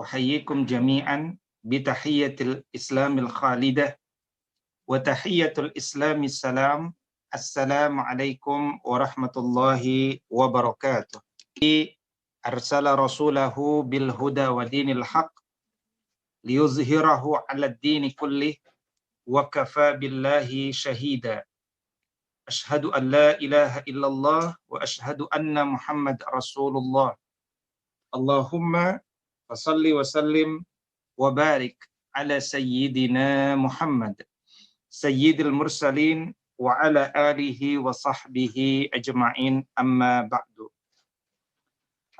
Uhayyikum jami'an bitahiyyatil islamil khalidah wa tahiyyatul islami salam. Assalamualaikum warahmatullahi wabarakatuh. Arsala rasulahu bil huda wa dinil haq liyuzhirahu 'ala ad-dini kullih wa kafa billahi shahida. Ashhadu an la ilaha illallah wa ashhadu anna Muhammad Rasulullah. Allahumma fasalli wa sallim wa barik ala sayyidina Muhammad sayyidil mursalin wa ala alihi wa sahbihi ajma'in, amma ba'du.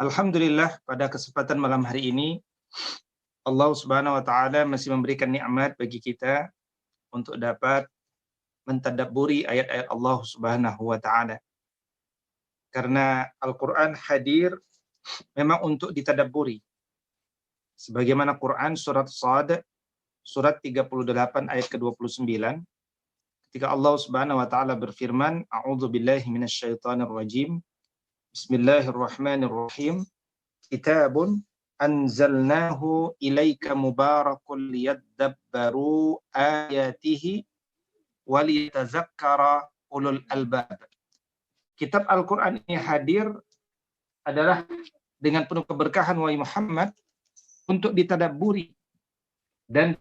Alhamdulillah, pada kesempatan malam hari ini Allah Subhanahu wa taala masih memberikan nikmat bagi kita untuk dapat mentadabburi ayat-ayat Allah Subhanahu wa taala. Karena Al-Qur'an hadir memang untuk ditadabburi. Sebagaimana Quran surat Shad surat 38 ayat ke-29, ketika Allah Subhanahu wa taala berfirman, a'udzubillahi minasyaitonir rajim. Bismillahirrahmanirrahim. Kitabun anzalnahu ilaika mubarakun liyadabbaru ayatihi waliyatazakkara ulul albab. Kitab Al-Qur'an ini hadir adalah dengan penuh keberkahan wahai Muhammad untuk ditadabburi, dan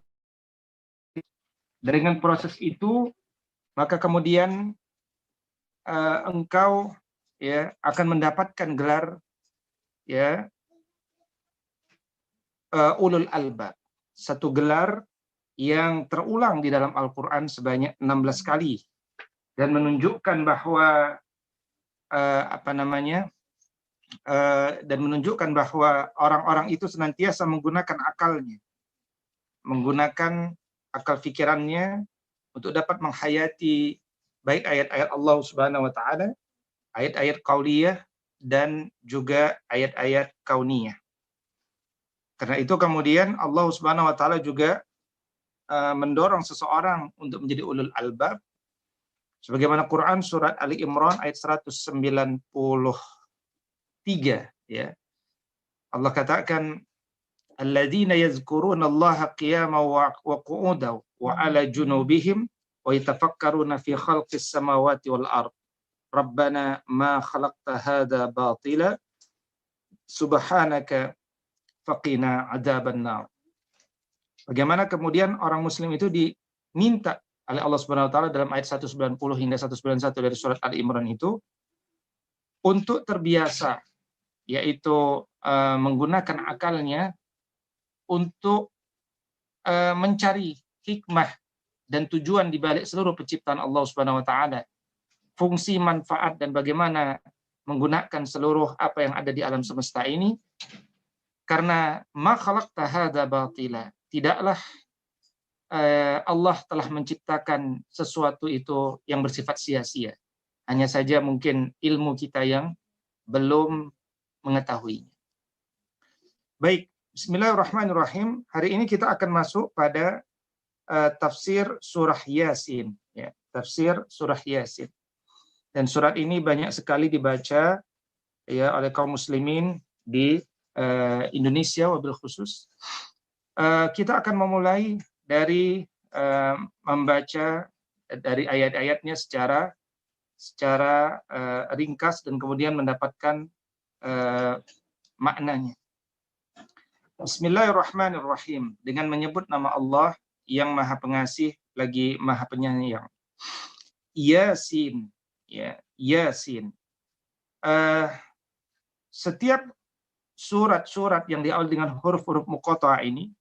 dengan proses itu maka kemudian engkau akan mendapatkan gelar ulul albab, satu gelar yang terulang di dalam Al-Qur'an sebanyak 16 kali dan menunjukkan bahwa bahwa orang-orang itu senantiasa menggunakan akalnya, menggunakan akal pikirannya untuk dapat menghayati baik ayat-ayat Allah Subhanahu wa taala, ayat-ayat qauliyah dan juga ayat-ayat kauniyah. Karena itu kemudian Allah Subhanahu wa taala juga mendorong seseorang untuk menjadi ulul albab. Sebagaimana Quran surat Ali Imran ayat 193, ya. Allah katakan, alladzina yazkuruna Allaha qiyaman wa qu'udan wa 'ala junubihim wa yatafakkaruna fi khalqis samawati wal ard. Rabbana ma khalaqta hadza batila subhanaka faqina adzabannar. Bagaimana kemudian orang muslim itu diminta oleh Allah Subhanahu wa taala dalam ayat 190 hingga 191 dari surat Ali Imran itu untuk terbiasa, yaitu menggunakan akalnya untuk mencari hikmah dan tujuan di balik seluruh penciptaan Allah Subhanahu wa taala, fungsi, manfaat, dan bagaimana menggunakan seluruh apa yang ada di alam semesta ini. Karena ma khalaqta hadza batila, tidaklah Allah telah menciptakan sesuatu itu yang bersifat sia-sia. Hanya saja mungkin ilmu kita yang belum mengetahuinya. Baik, bismillahirrahmanirrahim. Hari ini kita akan masuk pada tafsir surah Yasin, ya, tafsir surah Yasin. Dan surat ini banyak sekali dibaca ya oleh kaum muslimin di Indonesia wabil khusus. Kita akan memulai dari membaca dari ayat-ayatnya secara ringkas dan kemudian mendapatkan maknanya. Bismillahirrahmanirrahim. Dengan menyebut nama Allah yang Maha Pengasih lagi Maha Penyayang. Yasin, ya, Yasin. Setiap surat-surat yang diawali dengan huruf-huruf muqatta'ah ini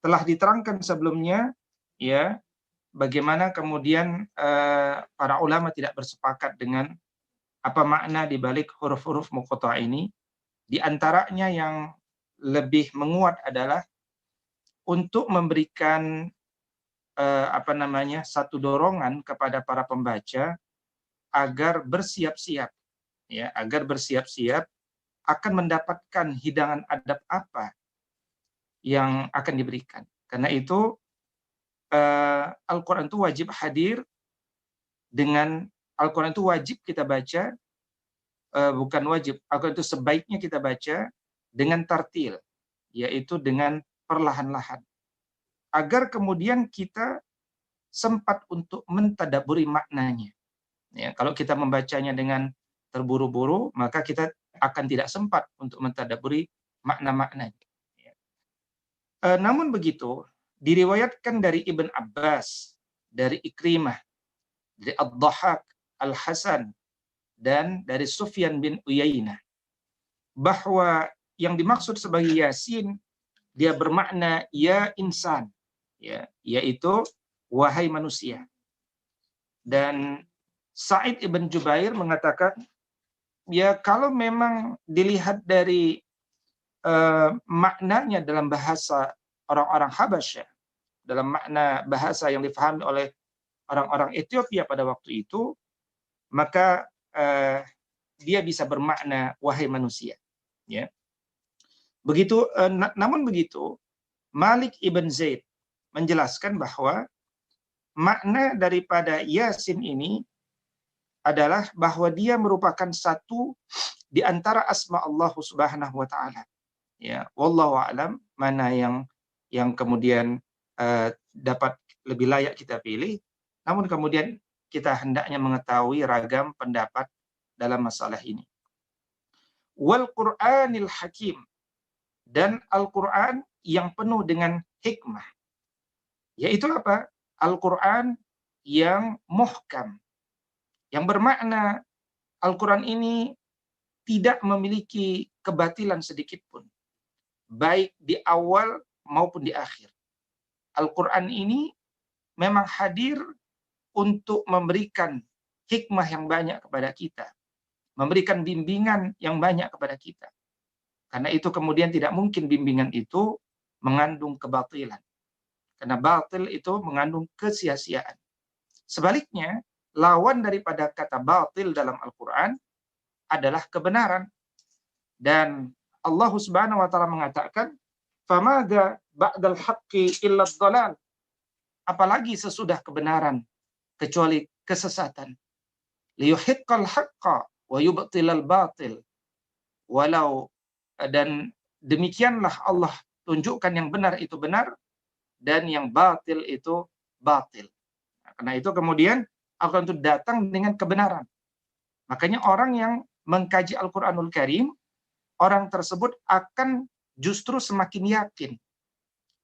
telah diterangkan sebelumnya, ya, bagaimana kemudian para ulama tidak bersepakat dengan apa makna di balik huruf-huruf muqatta'ah ini. Di antaranya yang lebih menguat adalah untuk memberikan satu dorongan kepada para pembaca agar bersiap-siap, ya, agar bersiap-siap akan mendapatkan hidangan adab apa yang akan diberikan. Karena itu Al-Quran itu wajib hadir dengan Al-Quran itu wajib kita baca, bukan wajib. Al-Quran itu sebaiknya kita baca dengan tartil, yaitu dengan perlahan-lahan, agar kemudian kita sempat untuk mentadaburi maknanya. Ya, kalau kita membacanya dengan terburu-buru, maka kita akan tidak sempat untuk mentadaburi makna-maknanya. Ya. Namun begitu, diriwayatkan dari Ibn Abbas, dari Ikrimah, dari Ad-Dhahhak, Al-Hasan, dan dari Sufyan bin Uyainah, bahwa yang dimaksud sebagai Yasin, dia bermakna ya insan, ya, yaitu wahai manusia. Dan Sa'id ibn Jubair mengatakan, ya kalau memang dilihat dari maknanya dalam bahasa orang-orang Habasyah, dalam makna bahasa yang difahami oleh orang-orang Ethiopia pada waktu itu, maka dia bisa bermakna wahai manusia. Ya. Begitu, namun begitu, Malik ibn Zaid menjelaskan bahwa makna daripada Yasin ini adalah bahwa dia merupakan satu di antara asma Allah Subhanahu wa taala. Ya, wallahu a'lam mana yang kemudian dapat lebih layak kita pilih. Namun kemudian kita hendaknya mengetahui ragam pendapat dalam masalah ini. Wal Qur'anil Hakim, dan Al-Qur'an yang penuh dengan hikmah. Yaitu apa? Al-Qur'an yang muhkam, yang bermakna Al-Quran ini tidak memiliki kebatilan sedikit pun, baik di awal maupun di akhir. Al-Quran ini memang hadir untuk memberikan hikmah yang banyak kepada kita, memberikan bimbingan yang banyak kepada kita. Karena itu kemudian tidak mungkin bimbingan itu mengandung kebatilan. Karena batil itu mengandung kesia-siaan. Sebaliknya, lawan daripada kata batil dalam Al-Quran adalah kebenaran. Dan Allah Subhanahu wa taala mengatakan, "Famaga ba'dal haqqi illa dhalal." Apalagi sesudah kebenaran kecuali kesesatan. Liyuhiqqal haqqa wa yubtilal batil. Walau, dan demikianlah Allah tunjukkan yang benar itu benar dan yang batil itu batil. Karena itu kemudian Al-Quran itu datang dengan kebenaran. Makanya orang yang mengkaji Al-Quranul Karim, orang tersebut akan justru semakin yakin.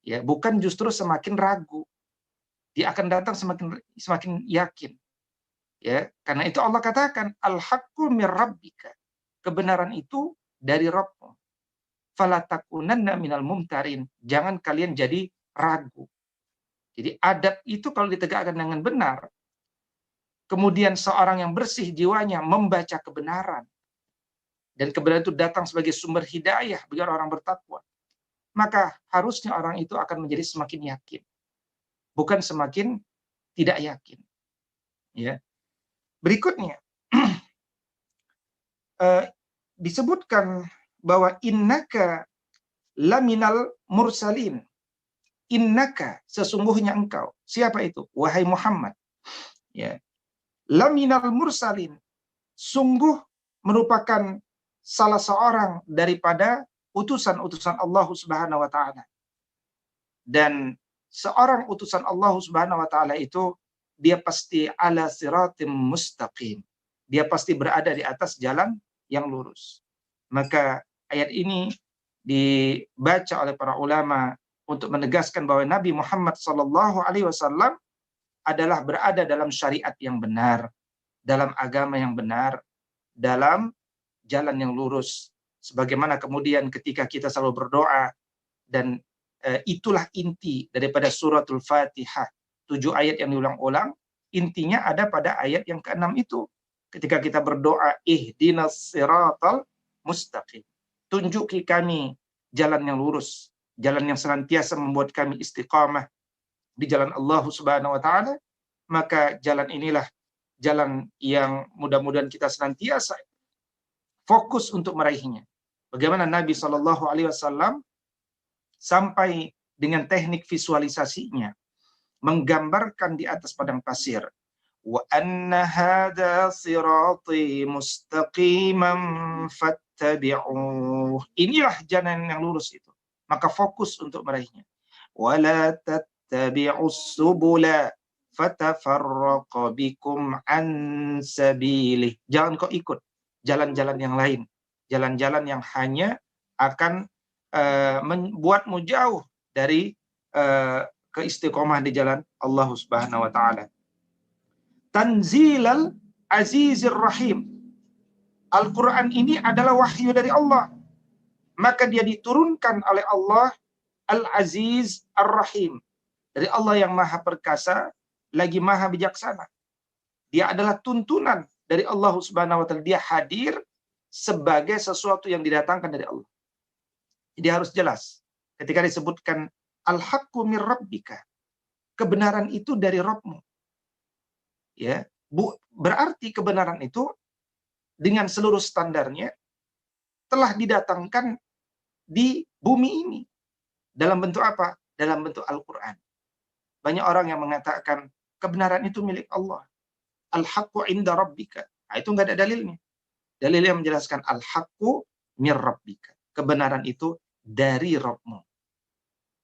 Ya, bukan justru semakin ragu. Dia akan datang semakin yakin. Ya, karena itu Allah katakan, Al-haqqu mir rabbika. Kebenaran itu dari Rabbmu. Fala takunanna minal mumtarin. Jangan kalian jadi ragu. Jadi adab itu kalau ditegakkan dengan benar, kemudian seorang yang bersih jiwanya membaca kebenaran, dan kebenaran itu datang sebagai sumber hidayah bagi orang bertakwa, maka harusnya orang itu akan menjadi semakin yakin, bukan semakin tidak yakin. Ya. Berikutnya, disebutkan bahwa innaka laminal mursalin. Innaka, sesungguhnya engkau. Siapa itu? Wahai Muhammad. Ya. Laminal mursalin, sungguh merupakan salah seorang daripada utusan-utusan Allah Subhanahu wa taala. Dan seorang utusan Allah Subhanahu wa taala itu dia pasti ala siratim mustaqim. Dia pasti berada di atas jalan yang lurus. Maka ayat ini dibaca oleh para ulama untuk menegaskan bahwa Nabi Muhammad SAW adalah berada dalam syariat yang benar, dalam agama yang benar, dalam jalan yang lurus. Sebagaimana kemudian ketika kita selalu berdoa, dan itulah inti daripada suratul Fatihah, 7 ayat yang diulang-ulang, intinya ada pada ayat yang ke-6 itu. Ketika kita berdoa, ihdinas siratal mustaqim. Tunjuki kami jalan yang lurus, jalan yang senantiasa membuat kami istiqamah di jalan Allah Subhanahu wa taala, maka jalan inilah jalan yang mudah-mudahan kita senantiasa fokus untuk meraihnya. Bagaimana Nabi SAW sampai dengan teknik visualisasinya menggambarkan di atas padang pasir, wa anna hadza sirati mustaqiman fattabi'uh. Inilah jalan yang lurus itu, maka fokus untuk meraihnya. Wala tattabi'us subula fatafarraqa bikum an sabilih. Jangan kau ikut jalan-jalan yang lain, jalan-jalan yang hanya akan membuatmu jauh dari keistiqomah di jalan Allah Subhanahu wa taala. Tanzilal Azizir Rahim. Al-Qur'an ini adalah wahyu dari Allah. Maka dia diturunkan oleh Allah Al-Aziz Ar-Rahim. Dari Allah yang Maha Perkasa lagi Maha Bijaksana. Dia adalah tuntunan dari Allah Subhanahu wa taala. Dia hadir sebagai sesuatu yang didatangkan dari Allah. Jadi harus jelas ketika disebutkan al-haqqu mir rabbika. Kebenaran itu dari Rabbmu. Ya, berarti kebenaran itu dengan seluruh standarnya telah didatangkan di bumi ini. Dalam bentuk apa? Dalam bentuk Al-Qur'an. Banyak orang yang mengatakan kebenaran itu milik Allah. Al-haqqu inda rabbika. Nah, itu enggak ada dalilnya. Dalil yang menjelaskan al-haqqu mir rabbika. Kebenaran itu dari Rabbmu.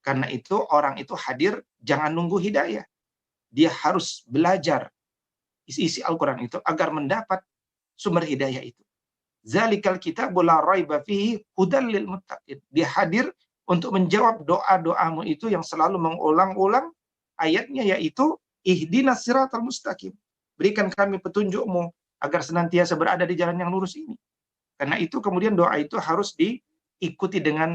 Karena itu orang itu hadir jangan nunggu hidayah. Dia harus belajar isi Al-Qur'an itu agar mendapat sumber hidayah itu. Zalikal kitabul la raiba fihi hudal lil muttaqin. Dia hadir untuk menjawab doa-doamu itu yang selalu mengulang-ulang ayatnya, yaitu ihdinas siratal mustaqim. Berikan kami petunjukmu agar senantiasa berada di jalan yang lurus ini. Karena itu kemudian doa itu harus diikuti dengan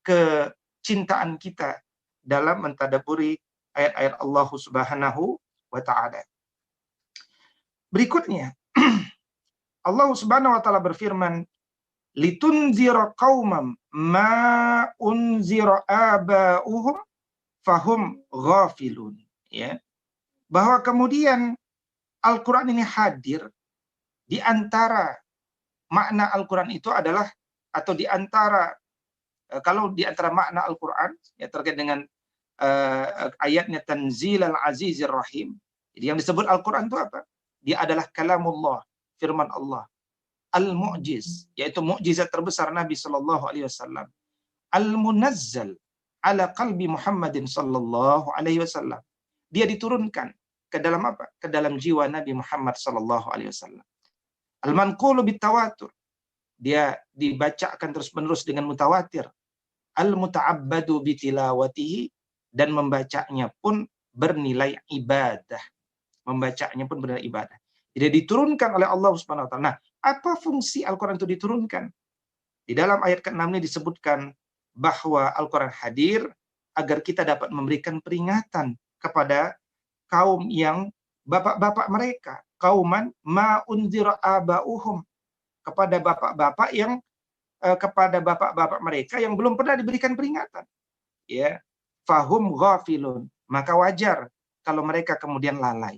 kecintaan kita dalam mentadaburi ayat-ayat Allah Subhanahu wa taala. Berikutnya Allah Subhanahu wa taala berfirman, litunzira qaumam ma unzira aba'uhum fahum ghafilun, ya. Bahwa kemudian Al-Qur'an ini hadir di antara makna Al-Qur'an itu adalah, atau di antara kalau di antara makna Al-Qur'an ya terkait dengan ayatnya Tanzilal Azizir Rahim. Jadi yang disebut Al-Qur'an itu apa? Dia adalah kalamullah, firman Allah. Al-Mu'jiz, yaitu mukjizat terbesar Nabi sallallahu alaihi wasallam. Al-Munazzal ala qalbi Muhammadin sallallahu alaihi wasallam. Dia diturunkan ke dalam apa? Ke dalam jiwa Nabi Muhammad sallallahu alaihi wasallam. Al-Manqulu bitawatur. Dia dibacakan terus-menerus dengan mutawatir. Al-Muta'abbadu bitilawatihi, dan membacanya pun bernilai ibadah. Membacanya pun bernilai ibadah. Jadi diturunkan oleh Allah Subhanahu wa taala. Nah, apa fungsi Al-Qur'an itu diturunkan? Di dalam ayat ke-6 ini disebutkan bahwa Al-Qur'an hadir agar kita dapat memberikan peringatan kepada kaum yang bapak-bapak mereka, kauman ma unzira aba'uhum, kepada bapak-bapak yang kepada bapak-bapak mereka yang belum pernah diberikan peringatan. Ya, fahum ghafilun. Maka wajar kalau mereka kemudian lalai.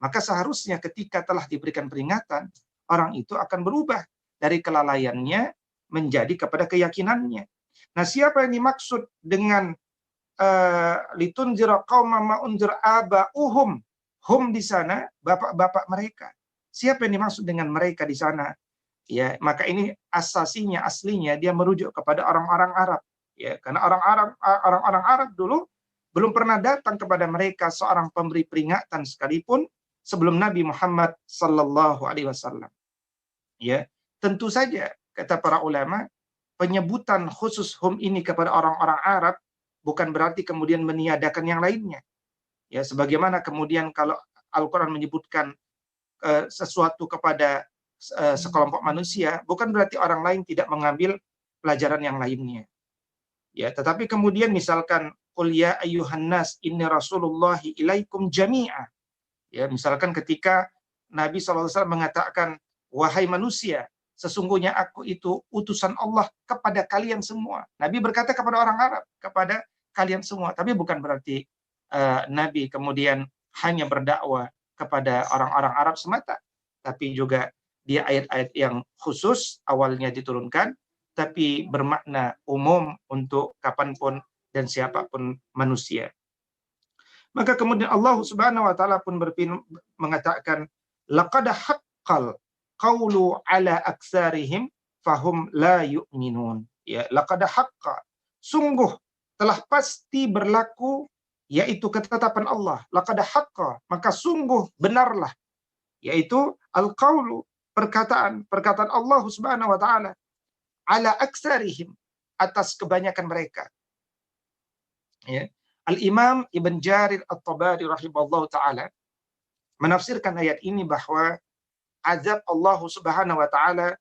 Maka seharusnya ketika telah diberikan peringatan, orang itu akan berubah dari kelalaiannya menjadi kepada keyakinannya. Nah, siapa yang dimaksud dengan litunzira qaumam ma unzira aba'uhum? Hum di sana bapak-bapak mereka. Siapa yang dimaksud dengan mereka di sana? Ya, maka ini aslinya dia merujuk kepada orang-orang Arab. Ya, karena orang-orang Arab dulu belum pernah datang kepada mereka seorang pemberi peringatan sekalipun sebelum Nabi Muhammad sallallahu alaihi wasallam. Ya, tentu saja kata para ulama, penyebutan khusus hum ini kepada orang-orang Arab bukan berarti kemudian meniadakan yang lainnya. Ya, sebagaimana kemudian kalau Al-Qur'an menyebutkan sesuatu kepada sekelompok manusia, bukan berarti orang lain tidak mengambil pelajaran yang lainnya. Ya, tetapi kemudian misalkan qul ya ayyuhan nas inni rasulullahi ilaikum jami'a. Ya, misalkan ketika Nabi SAW mengatakan, wahai manusia, sesungguhnya aku itu utusan Allah kepada kalian semua. Nabi berkata kepada orang Arab, kepada kalian semua. Tapi bukan berarti Nabi kemudian hanya berdakwah kepada orang-orang Arab semata. Tapi juga dia ayat-ayat yang khusus awalnya diturunkan, tapi bermakna umum untuk kapanpun dan siapapun manusia. Maka kemudian Allah Subhanahu wa taala pun mengatakan, laqad haqqal qawlu ala aktsarihim fahum la yu'minun. Ya, laqad haqqa, sungguh telah pasti berlaku yaitu ketetapan Allah. Laqad haqqa, maka sungguh benarlah, yaitu al-qaulu, perkataan Allah Subhanahu wa taala, ala aksarihim, atas kebanyakan mereka. Ya. Al-Imam Ibn Jarir At-Tabari rahimahullah taala menafsirkan ayat ini bahwa azab Allah Subhanahu wa taala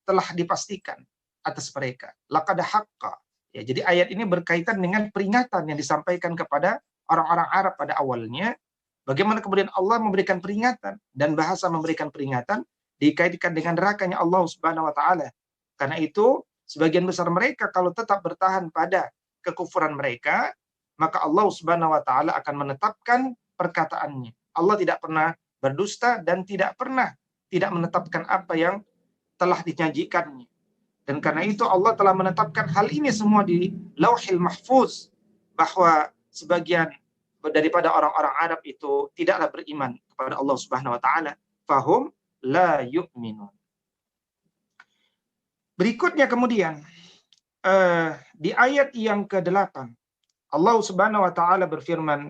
telah dipastikan atas mereka. Laqad haqqa. Ya, jadi ayat ini berkaitan dengan peringatan yang disampaikan kepada orang-orang Arab pada awalnya. Bagaimana kemudian Allah memberikan peringatan, dan bahasa memberikan peringatan dikaitkan dengan nerakanya Allah Subhanahu wa taala. Karena itu sebagian besar mereka kalau tetap bertahan pada kekufuran mereka, maka Allah Subhanahu wa taala akan menetapkan perkataannya. Allah tidak pernah berdusta dan tidak pernah tidak menetapkan apa yang telah dijanjikannya. Dan karena itu Allah telah menetapkan hal ini semua di Lauhil Mahfuz, bahwa sebagian daripada orang-orang Arab itu tidaklah beriman kepada Allah Subhanahu wa taala, fahum la yu'minun. Berikutnya kemudian di ayat yang ke-8 Allah Subhanahu wa taala berfirman,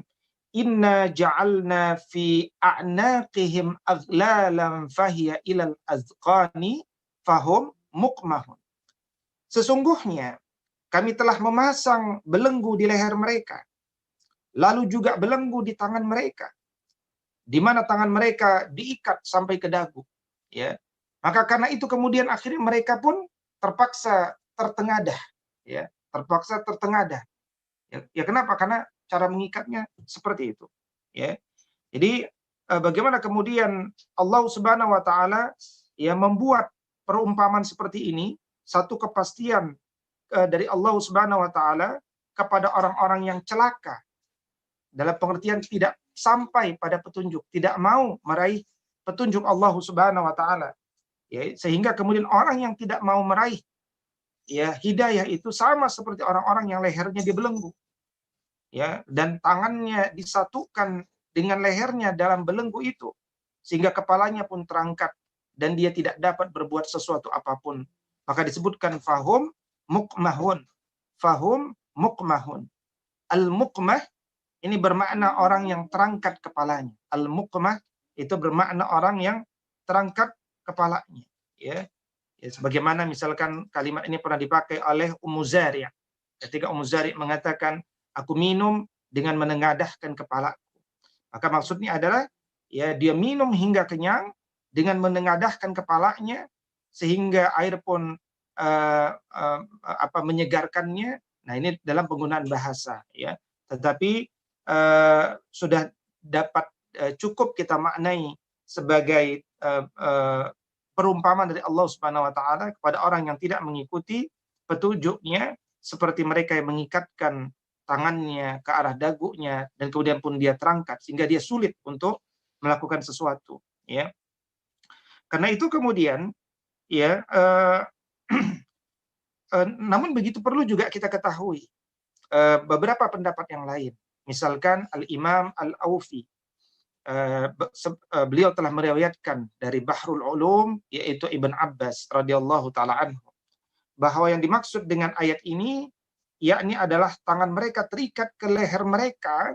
inna ja'alna fi a'naqihim aghlalan fahiya ilal azqani fahum muqmahun. Sesungguhnya kami telah memasang belenggu di leher mereka, lalu juga belenggu di tangan mereka, di mana tangan mereka diikat sampai ke dagu. Ya, maka karena itu kemudian akhirnya mereka pun terpaksa tertengadah. Ya, terpaksa tertengadah. Ya, kenapa? Karena cara mengikatnya seperti itu. Ya, jadi bagaimana kemudian Allah Subhanahu wa taala ya membuat perumpamaan seperti ini, satu kepastian dari Allah Subhanahu wa taala kepada orang-orang yang celaka, dalam pengertian tidak sampai pada petunjuk, tidak mau meraih petunjuk Allah Subhanahu wa taala. Ya, sehingga kemudian orang yang tidak mau meraih ya hidayah itu sama seperti orang-orang yang lehernya dibelenggu. Ya, dan tangannya disatukan dengan lehernya dalam belenggu itu, sehingga kepalanya pun terangkat dan dia tidak dapat berbuat sesuatu apapun. Maka disebutkan fahum muqmahun. Fahum muqmahun. Al-muqmah ini bermakna orang yang terangkat kepalanya. Al-muqmah itu bermakna orang yang terangkat kepalanya. Ya, sebagaimana misalkan kalimat ini pernah dipakai oleh Ummu Zari'. Ketika Ummu Zari' mengatakan, aku minum dengan menengadahkan kepalaku. Maka maksudnya adalah ya dia minum hingga kenyang dengan menengadahkan kepalanya sehingga air pun menyegarkannya. Nah, ini dalam penggunaan bahasa ya. Tetapi sudah dapat cukup kita maknai sebagai perumpamaan dari Allah Subhanahu wa taala kepada orang yang tidak mengikuti petunjuknya, seperti mereka yang mengikatkan tangannya ke arah dagunya dan kemudian pun dia terangkat sehingga dia sulit untuk melakukan sesuatu ya. Karena itu kemudian ya namun begitu perlu juga kita ketahui beberapa pendapat yang lain. Misalkan Al-Imam Al-Aufi, beliau telah meriwayatkan dari Bahrul Ulum, yaitu Ibn Abbas radhiyallahu taala anhu, bahwa yang dimaksud dengan ayat ini yakni adalah tangan mereka terikat ke leher mereka,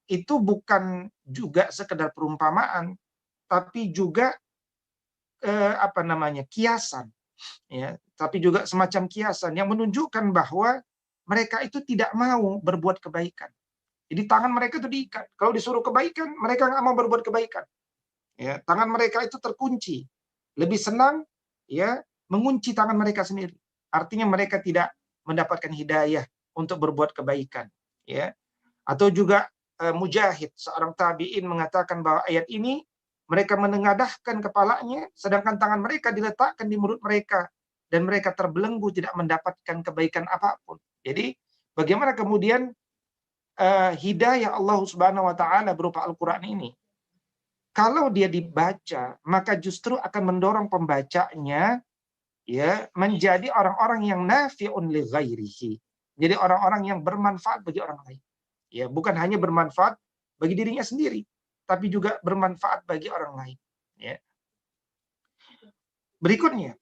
itu bukan juga sekedar perumpamaan, tapi juga kiasan ya, tapi juga semacam kiasan yang menunjukkan bahwa mereka itu tidak mau berbuat kebaikan. Jadi tangan mereka itu diikat. Kalau disuruh kebaikan, mereka nggak mau berbuat kebaikan. Ya, tangan mereka itu terkunci. Lebih senang ya mengunci tangan mereka sendiri. Artinya mereka tidak mendapatkan hidayah untuk berbuat kebaikan. Ya, atau juga Mujahid, seorang tabi'in, mengatakan bahwa ayat ini mereka menengadahkan kepalanya, sedangkan tangan mereka diletakkan di mulut mereka dan mereka terbelenggu tidak mendapatkan kebaikan apapun. Jadi bagaimana kemudian hidayah Allah Subhanahu wa taala berupa Al-Qur'an ini, kalau dia dibaca, maka justru akan mendorong pembacanya ya menjadi orang-orang yang nafi'un li ghairihi. Jadi orang-orang yang bermanfaat bagi orang lain. Ya, bukan hanya bermanfaat bagi dirinya sendiri, tapi juga bermanfaat bagi orang lain, ya. Berikutnya,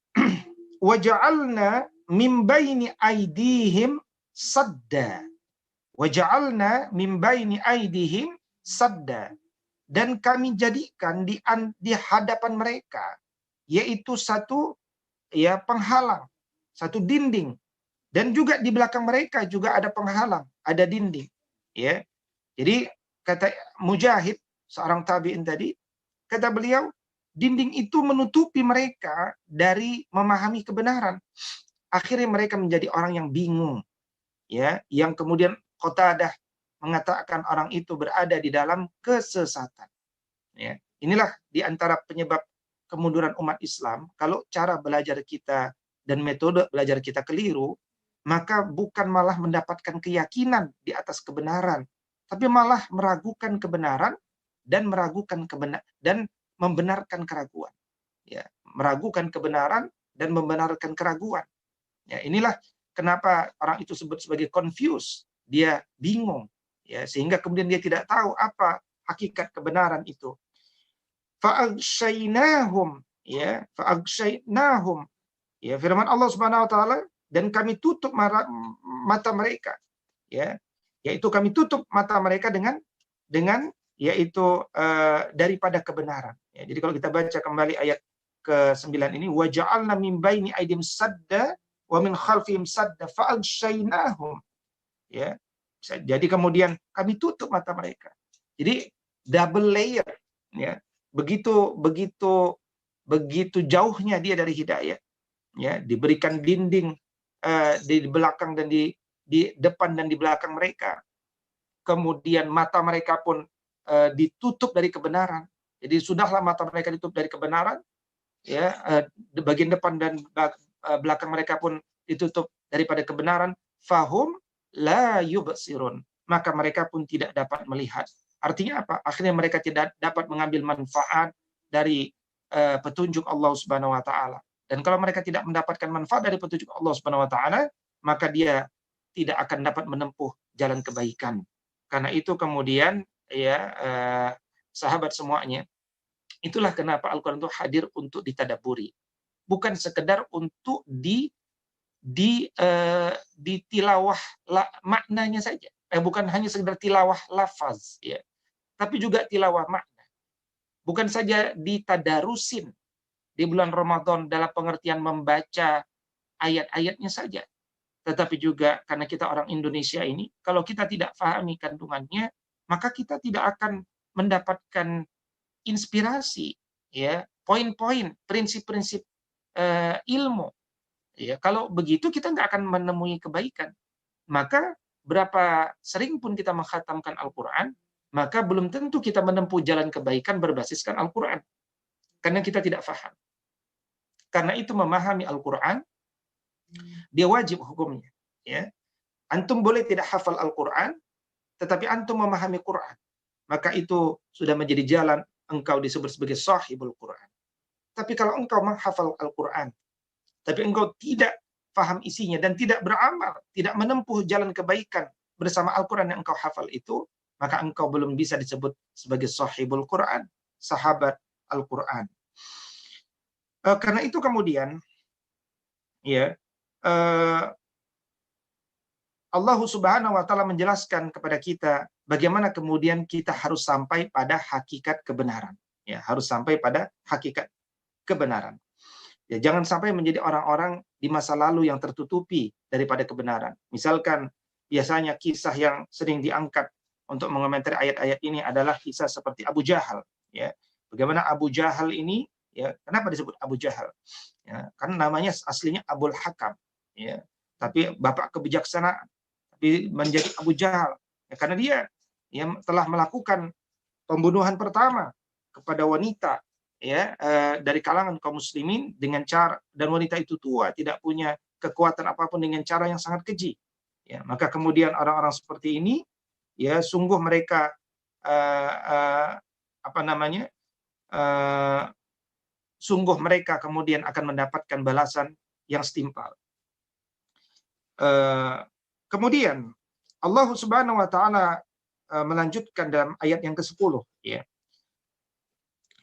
waja'alna min baini aidihim sadda wa ja'alna min baini aydihim sadda, dan kami jadikan di hadapan mereka yaitu satu penghalang, satu dinding, dan juga di belakang mereka juga ada penghalang, ada dinding, ya. Jadi kata Mujahid, seorang tabi'in tadi, kata beliau, dinding itu menutupi mereka dari memahami kebenaran. Akhirnya mereka menjadi orang yang bingung, ya, yang kemudian Qatadah mengatakan orang itu berada di dalam kesesatan. Ya. Inilah di antara penyebab kemunduran umat Islam. Kalau cara belajar kita dan metode belajar kita keliru, maka bukan malah mendapatkan keyakinan di atas kebenaran, tapi malah meragukan kebenaran dan dan membenarkan keraguan. Ya, meragukan kebenaran dan membenarkan keraguan. Ya, inilah kenapa orang itu sebut sebagai confused. Dia bingung, ya, sehingga kemudian dia tidak tahu apa hakikat kebenaran itu. Fa'agshaynahum, ya, fa'agshaynahum. Ya, firman Allah Subhanahu wa taala, dan kami tutup mata mereka, ya, yaitu kami tutup mata mereka dengan yaitu daripada kebenaran. Ya, jadi kalau kita baca kembali ayat ke-9 ini, wa ja'alna min baini aidim sadda wa min khalfihim sadda fa'agshaynahum. Ya. Jadi kemudian kami tutup mata mereka. Jadi double layer, ya. Begitu jauhnya dia dari hidayah, ya, diberikan dinding di belakang dan di depan dan di belakang mereka. Kemudian mata mereka pun ditutup dari kebenaran. Jadi sudahlah mata mereka ditutup dari kebenaran, ya, bagian depan dan belakang mereka pun ditutup daripada kebenaran. Fahum la yubsirun, maka mereka pun tidak dapat melihat. Artinya apa? Akhirnya mereka tidak dapat mengambil manfaat dari petunjuk Allah Subhanahu wa taala. Dan kalau mereka tidak mendapatkan manfaat dari petunjuk Allah Subhanahu wa taala, maka dia tidak akan dapat menempuh jalan kebaikan. Karena itu kemudian, ya, sahabat semuanya, itulah kenapa Al-Qur'an itu hadir untuk ditadaburi. Bukan sekedar untuk ditilawah maknanya saja. Bukan hanya sekedar tilawah lafaz, ya, tapi juga tilawah makna. Bukan saja ditadarusin di bulan Ramadan dalam pengertian membaca ayat-ayatnya saja, tetapi juga karena kita orang Indonesia ini, kalau kita tidak pahami kandungannya, maka kita tidak akan mendapatkan inspirasi, ya, poin-poin, prinsip-prinsip ilmu. Ya, kalau begitu kita nggak akan menemui kebaikan. Maka berapa sering pun kita mengkhatamkan Al-Quran, maka belum tentu kita menempuh jalan kebaikan berbasiskan Al-Quran. Karena kita tidak paham. Karena itu memahami Al-Quran, dia wajib hukumnya. Ya. Antum boleh tidak hafal Al-Quran, tetapi antum memahami Quran. Maka itu sudah menjadi jalan engkau disebut sebagai sahibul Quran. Tapi kalau engkau menghafal Al-Quran, tapi engkau tidak paham isinya dan tidak beramal, tidak menempuh jalan kebaikan bersama Al-Quran yang engkau hafal itu, maka engkau belum bisa disebut sebagai sahibul Quran, sahabat Al-Quran. Karena itu kemudian, ya, Allah Subhanahu wa taala menjelaskan kepada kita bagaimana kemudian kita harus sampai pada hakikat kebenaran. Ya, harus sampai pada hakikat kebenaran. Ya, jangan sampai menjadi orang-orang di masa lalu yang tertutupi daripada kebenaran. Misalkan biasanya kisah yang sering diangkat untuk mengomentari ayat-ayat ini adalah kisah seperti Abu Jahal. Ya, bagaimana Abu Jahal ini, ya, kenapa disebut Abu Jahal? Ya, karena namanya aslinya Abul Hakam. Ya, tapi bapak kebijaksanaan, tapi menjadi Abu Jahal. Ya, karena dia yang telah melakukan pembunuhan pertama kepada wanita, ya, dari kalangan kaum muslimin dengan cara, dan wanita itu tua, tidak punya kekuatan apapun, dengan cara yang sangat keji. Ya, maka kemudian orang-orang seperti ini, ya, sungguh mereka sungguh mereka kemudian akan mendapatkan balasan yang setimpal. Kemudian Allah Subhanahu wa taala melanjutkan dalam ayat yang ke-10, ya.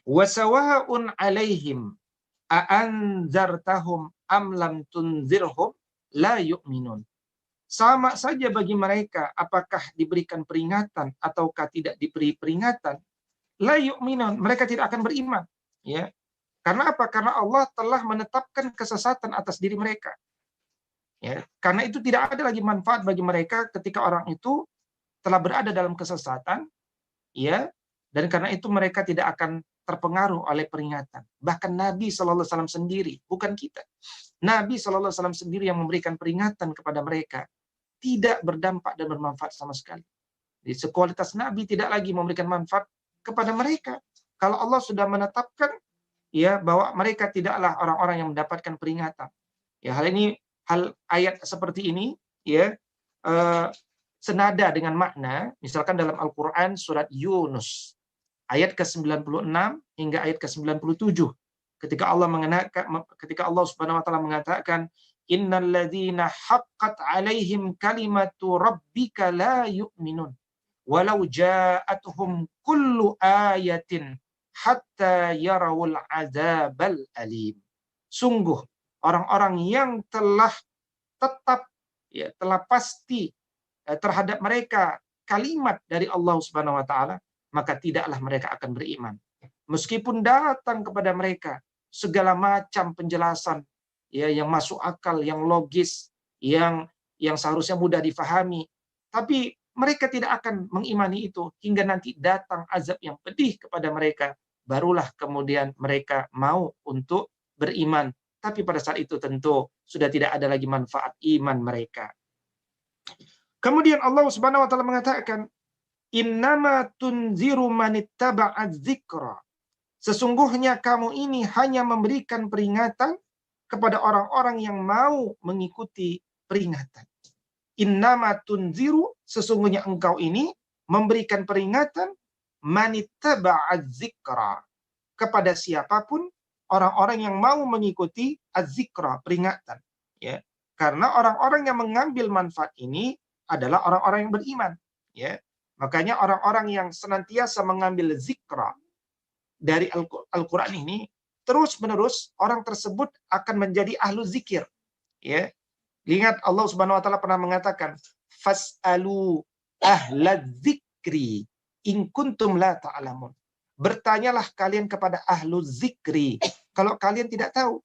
Wasawa'un 'alaihim a'anzartahum am lam tunzirhum la yu'minun. sama saja bagi mereka apakah diberikan peringatan ataukah tidak diberi peringatan, la yu'minun, mereka tidak akan beriman, ya. Karena apa? Karena Allah telah menetapkan kesesatan atas diri mereka. Ya, karena itu tidak ada lagi manfaat bagi mereka ketika orang itu telah berada dalam kesesatan, ya, dan karena itu mereka tidak akan terpengaruh oleh peringatan. Bahkan Nabi Shallallahu Alaihi Wasallam sendiri, bukan kita. Nabi Shallallahu Alaihi Wasallam sendiri yang memberikan peringatan kepada mereka, tidak berdampak dan bermanfaat sama sekali. Jadi sekualitas Nabi tidak lagi memberikan manfaat kepada mereka. Kalau Allah sudah menetapkan, ya, bahwa mereka tidaklah orang-orang yang mendapatkan peringatan. Ya, hal ayat seperti ini, ya, senada dengan makna, misalkan dalam Al-Quran surat Yunus, ayat ke-96 hingga ayat ke-97. Ketika Allah Subhanahu wa taala mengatakan, innal ladzina haqqat 'alaihim kalimatu rabbika la yu'minun walau ja'atuhum kullu ayatin hatta yarawul 'adzabal alim. Sungguh orang-orang yang telah tetap, ya, telah pasti terhadap mereka kalimat dari Allah Subhanahu wa taala, maka tidaklah mereka akan beriman. Meskipun datang kepada mereka segala macam penjelasan, ya, yang masuk akal, yang logis, yang seharusnya mudah difahami, tapi mereka tidak akan mengimani itu hingga nanti datang azab yang pedih kepada mereka, barulah kemudian mereka mau untuk beriman. Tapi pada saat itu tentu sudah tidak ada lagi manfaat iman mereka. Kemudian Allah Subhanahu wa taala mengatakan, innama tunziru manittaba'a dzikra. Sesungguhnya kamu ini hanya memberikan peringatan kepada orang-orang yang mau mengikuti peringatan. Innama tunziru, sesungguhnya engkau ini memberikan peringatan manittaba'a dzikra, kepada siapapun orang-orang yang mau mengikuti az-zikra, peringatan, ya. Karena orang-orang yang mengambil manfaat ini adalah orang-orang yang beriman, ya. Makanya orang-orang yang senantiasa mengambil zikra dari Al-Qur'an ini, terus-menerus orang tersebut akan menjadi ahlu zikir, ya. Ingat Allah Subhanahu wa taala pernah mengatakan, fas'alu ahla dzikri in kuntum la ta'lamun. Bertanyalah kalian kepada ahlu zikri kalau kalian tidak tahu.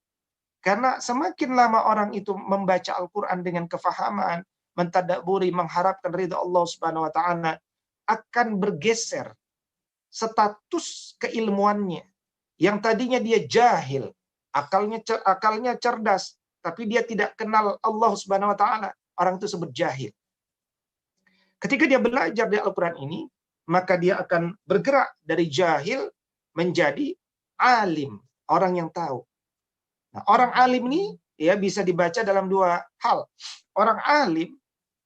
Karena semakin lama orang itu membaca Al-Qur'an dengan kefahaman, mentadabburi, mengharapkan ridha Allah Subhanahu wa taala, akan bergeser status keilmuannya. Yang tadinya dia jahil, akalnya cerdas, tapi dia tidak kenal Allah Subhanahu wa taala, orang itu sebut jahil. Ketika dia belajar di Al-Qur'an ini, maka dia akan bergerak dari jahil menjadi alim, orang yang tahu. Nah, orang alim ini, ya, bisa dibaca dalam dua hal. Orang alim,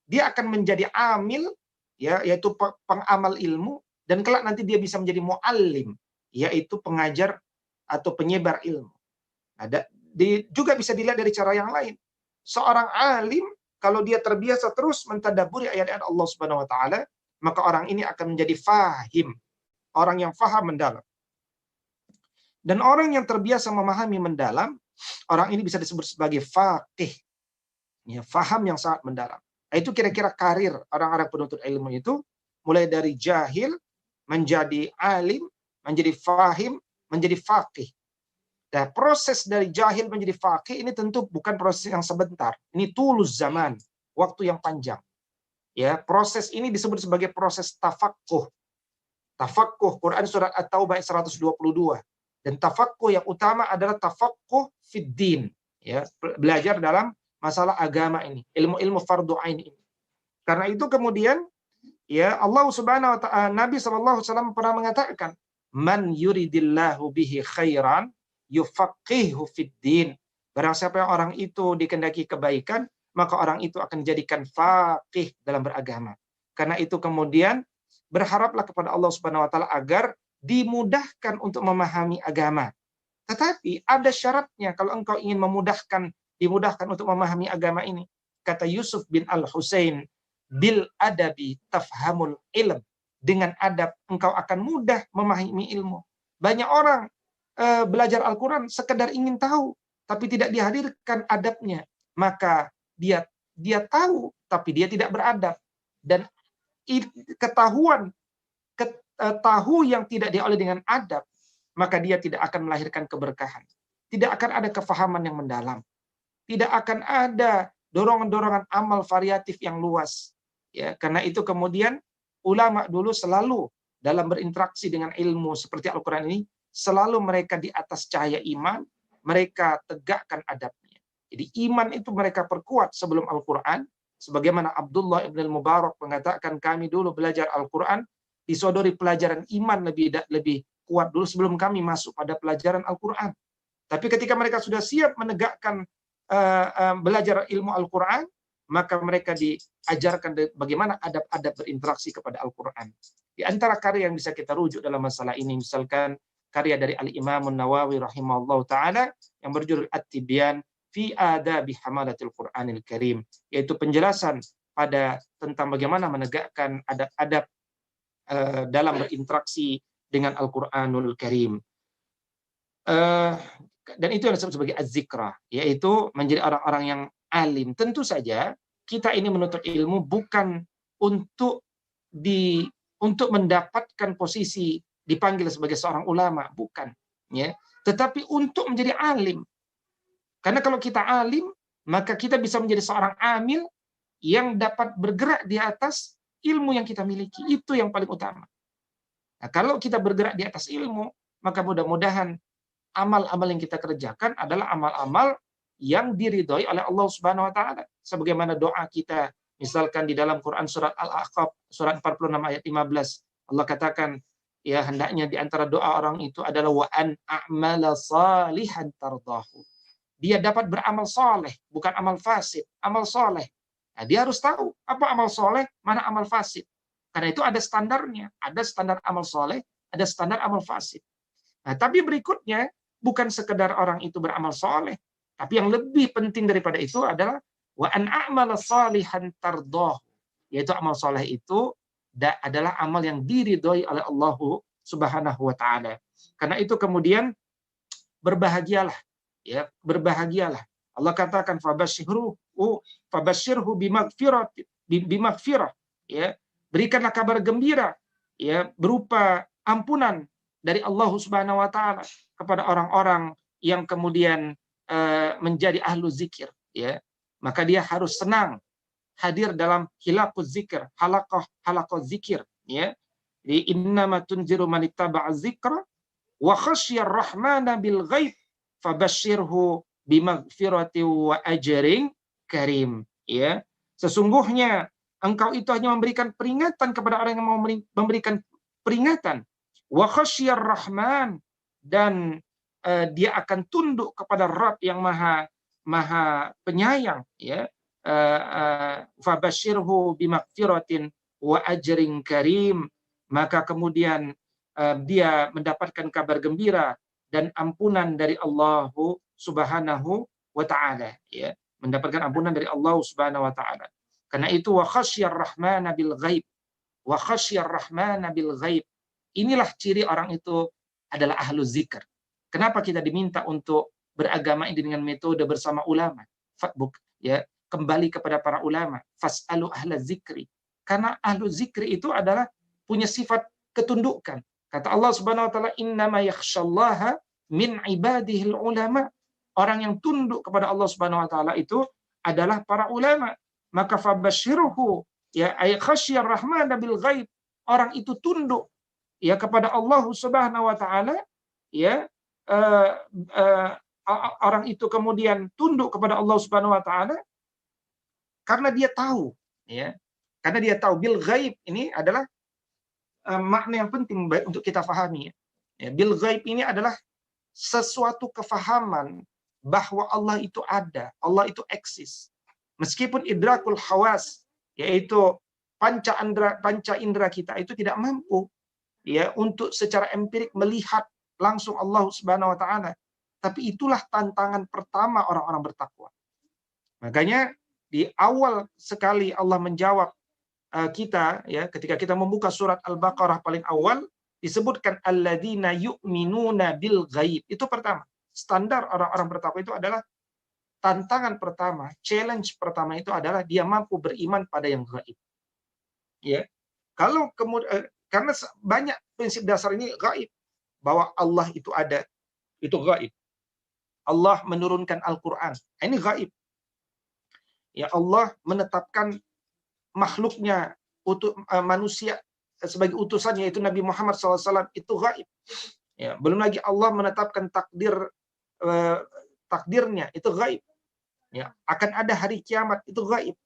dia akan menjadi amil, ya, yaitu pengamal ilmu, dan kelak nanti dia bisa menjadi muallim, yaitu pengajar atau penyebar ilmu. Ada juga bisa dilihat dari cara yang lain. Seorang alim, kalau dia terbiasa terus mentadabburi ayat-ayat Allah Subhanahu wa taala, maka orang ini akan menjadi fahim, orang yang faham mendalam. Dan orang yang terbiasa memahami mendalam, orang ini bisa disebut sebagai faqih, ya, faham yang sangat mendalam. Itu kira-kira karir orang-orang penuntut ilmu itu, mulai dari jahil menjadi alim, menjadi fahim, menjadi faqih. Nah, proses dari jahil menjadi faqih ini tentu bukan proses yang sebentar. Ini tulus zaman, waktu yang panjang. Ya, proses ini disebut sebagai proses tafaqquh. Tafaqquh, Quran surat At-Taubah 122. Dan tafaqquh yang utama adalah tafaqquh fid din, ya, belajar dalam masalah agama ini, ilmu-ilmu fardhu ain ini. Karena itu kemudian, ya, Allah Subhanahu wa taala, Nabi sallallahu alaihi wasallam pernah mengatakan, man yuridillahu bihi khairan yufaqihu fid din. Barang siapa yang orang itu dikehendaki kebaikan, maka orang itu akan dijadikan faqih dalam beragama. Karena itu kemudian berharaplah kepada Allah Subhanahu wa taala agar dimudahkan untuk memahami agama. Tetapi ada syaratnya kalau engkau ingin dimudahkan untuk memahami agama ini. Kata Yusuf bin Al-Husain, bil adabi tafhamul ilm. Dengan adab engkau akan mudah memahami ilmu. Banyak orang belajar Al-Quran sekedar ingin tahu, tapi tidak dihadirkan adabnya. Maka dia dia tahu tapi dia tidak beradab, dan ketahuan tahu yang tidak diolah dengan adab, maka dia tidak akan melahirkan keberkahan. Tidak akan ada kefahaman yang mendalam. Tidak akan ada dorongan-dorongan amal variatif yang luas. Ya, karena itu kemudian ulama dulu selalu dalam berinteraksi dengan ilmu seperti Al-Quran ini, selalu mereka di atas cahaya iman, mereka tegakkan adabnya. Jadi iman itu mereka perkuat sebelum Al-Quran, sebagaimana Abdullah ibn al-Mubarak mengatakan, kami dulu belajar Al-Quran, disodori pelajaran iman lebih kuat dulu sebelum kami masuk pada pelajaran Al-Quran. Tapi ketika mereka sudah siap menegakkan belajar ilmu Al-Quran, maka mereka diajarkan bagaimana adab-adab berinteraksi kepada Al-Quran. Di antara karya yang bisa kita rujuk dalam masalah ini, misalkan karya dari Al-Imam Nawawi rahimahullah ta'ala yang berjudul At-Tibyan fi Adabi Hamalatil Quranil Karim, yaitu penjelasan tentang bagaimana menegakkan adab-adab dalam berinteraksi dengan Al-Quranul Karim. Dan itu yang disebut sebagai az-zikra, yaitu menjadi orang-orang yang alim. Tentu saja kita ini menuntut ilmu bukan untuk mendapatkan posisi dipanggil sebagai seorang ulama, bukan, ya. Tetapi untuk menjadi alim. Karena kalau kita alim, maka kita bisa menjadi seorang amil yang dapat bergerak di atas ilmu yang kita miliki. Itu yang paling utama. Nah, kalau kita bergerak di atas ilmu, maka mudah-mudahan amal-amal yang kita kerjakan adalah amal-amal yang diridhoi oleh Allah Subhanahu wa taala. Sebagaimana doa kita misalkan di dalam Quran surat Al-Ahqaf surat 46 ayat 15. Allah katakan, ya hendaknya di antara doa orang itu adalah wa an a'mala salihan tardahu. Dia dapat beramal soleh, bukan amal fasid, amal soleh. Nah, dia harus tahu apa amal soleh, mana amal fasid. Karena itu ada standarnya, ada standar amal soleh, ada standar amal fasid. Nah, tapi berikutnya bukan sekedar orang itu beramal soleh, tapi yang lebih penting daripada itu adalah wa an a'mala salihan tardahu, yaitu amal soleh itu adalah amal yang diridhoi oleh Allah Subhanahu wa taala. Karena itu kemudian berbahagialah, ya, berbahagialah. Allah katakan fabashshirhu bimaghfirah, ya, berikanlah kabar gembira, ya, berupa ampunan dari Allah Subhanahu wa taala kepada orang-orang yang kemudian menjadi ahlu zikir, ya. Maka dia harus senang hadir dalam hilaquz zikir, halaqah zikir, ya. Di innama tunziru man ittaba'a dzikra wa khasyar rahmana bil ghaib fabashshirhu bimaghfirati wa ajrin karim, ya. Sesungguhnya engkau itu hanya memberikan peringatan kepada orang yang mau memberikan peringatan, wa khasyar rahman, dan dia akan tunduk kepada Rabb yang maha penyayang, ya. Fabashshirhu bimaghfiratin wa ajrin karim, maka kemudian dia mendapatkan kabar gembira dan ampunan dari Allah Subhanahu wa taala, ya, mendapatkan ampunan dari Allah Subhanahu wa taala. Karena itu wa khasyar rahmana bil ghaib, wa khasyar rahmana bil ghaib. Inilah ciri orang itu adalah ahlu zikr. Kenapa kita diminta untuk beragama ini dengan metode bersama ulama? Ya, kembali kepada para ulama. Fas'alu ahla zikri. Karena ahlu zikri itu adalah punya sifat ketundukan. Kata Allah Subhanahu wa taala, innama yakhsyallaha min ibadihil ulama. Orang yang tunduk kepada Allah Subhanahu wa taala itu adalah para ulama. Maka fabashshirhu, ya, ay khasyar rahmana bil ghaib. Orang itu tunduk, ya, kepada Allah Subhanahu wa taala, ya. Orang itu kemudian tunduk kepada Allah Subhanahu wa taala karena dia tahu, ya. Karena dia tahu, bil ghaib ini adalah makna yang penting baik untuk kita pahami, ya. Bil ghaib ini adalah sesuatu kefahaman bahwa Allah itu ada, Allah itu eksis. Meskipun idrakul hawas, yaitu panca indera kita itu tidak mampu, ya, untuk secara empirik melihat langsung Allah Subhanahu wa taala. Tapi itulah tantangan pertama orang-orang bertakwa. Makanya di awal sekali Allah menjawab kita, ya, ketika kita membuka surat Al-Baqarah paling awal disebutkan alladzina yu'minuna bil ghaib. Itu pertama. Standar orang-orang bertakwa itu adalah tantangan pertama, challenge pertama itu adalah dia mampu beriman pada yang gaib. Ya, kalau kemudian karena banyak prinsip dasar ini gaib, bahwa Allah itu ada, itu gaib. Allah menurunkan Al-Quran, ini gaib. Ya, Allah menetapkan makhluknya untuk manusia sebagai utusannya, yaitu Nabi Muhammad SAW, itu gaib. Ya, belum lagi Allah menetapkan takdirnya, itu gaib. Ya, akan ada hari kiamat, itu gaib.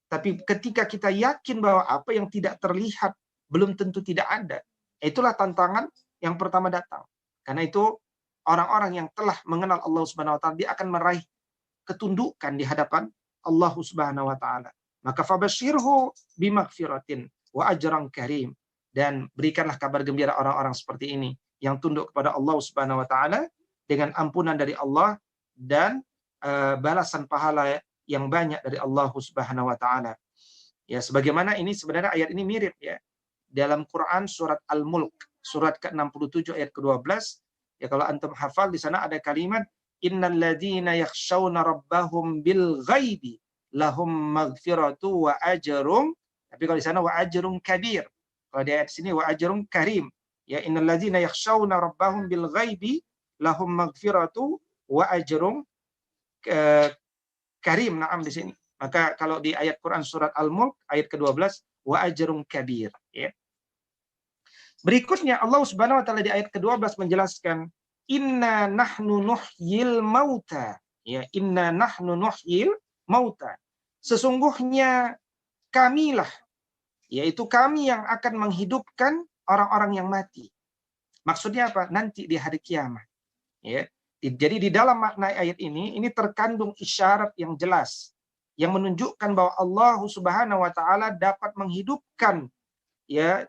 Tapi ketika kita yakin bahwa apa yang tidak terlihat belum tentu tidak ada, itulah tantangan yang pertama datang. Karena itu orang-orang yang telah mengenal Allah Subhanahu wa taala, dia akan meraih ketundukan di hadapan Allah Subhanahu wa taala. Maka fabasyirhu bimaghfiratin wa ajran karim, dan berikanlah kabar gembira orang-orang seperti ini yang tunduk kepada Allah Subhanahu wa taala dengan ampunan dari Allah dan balasan pahala yang banyak dari Allah Subhanahu wa taala. Ya, sebagaimana ini sebenarnya ayat ini mirip ya. Dalam Quran surat Al-Mulk, surat ke-67 ayat ke-12, ya kalau antum hafal di sana ada kalimat innal ladzina yakhshawna rabbahum bil ghaibi lahum maghfiratu wa ajrum. Tapi kalau di sana wa ajrum kabir. Kalau di ayat sini wa ajrum karim. Ya, innal ladzina yakhshawna rabbahum bil ghaibi lahum maghfiratu wa ajrum karim, na'am di sini. Maka kalau di ayat Quran surat Al-Mulk ayat ke-12 wa ajrun kabir, ya. Berikutnya Allah Subhanahu wa taala di ayat ke-12 menjelaskan inna nahnu nuhyil mauta, ya, inna nahnu nuhyil mauta. Sesungguhnya kamilah, yaitu kami yang akan menghidupkan orang-orang yang mati. Maksudnya apa? Nanti di hari kiamat, ya. Jadi di dalam makna ayat ini terkandung isyarat yang jelas yang menunjukkan bahwa Allah Subhanahu wa taala dapat menghidupkan ya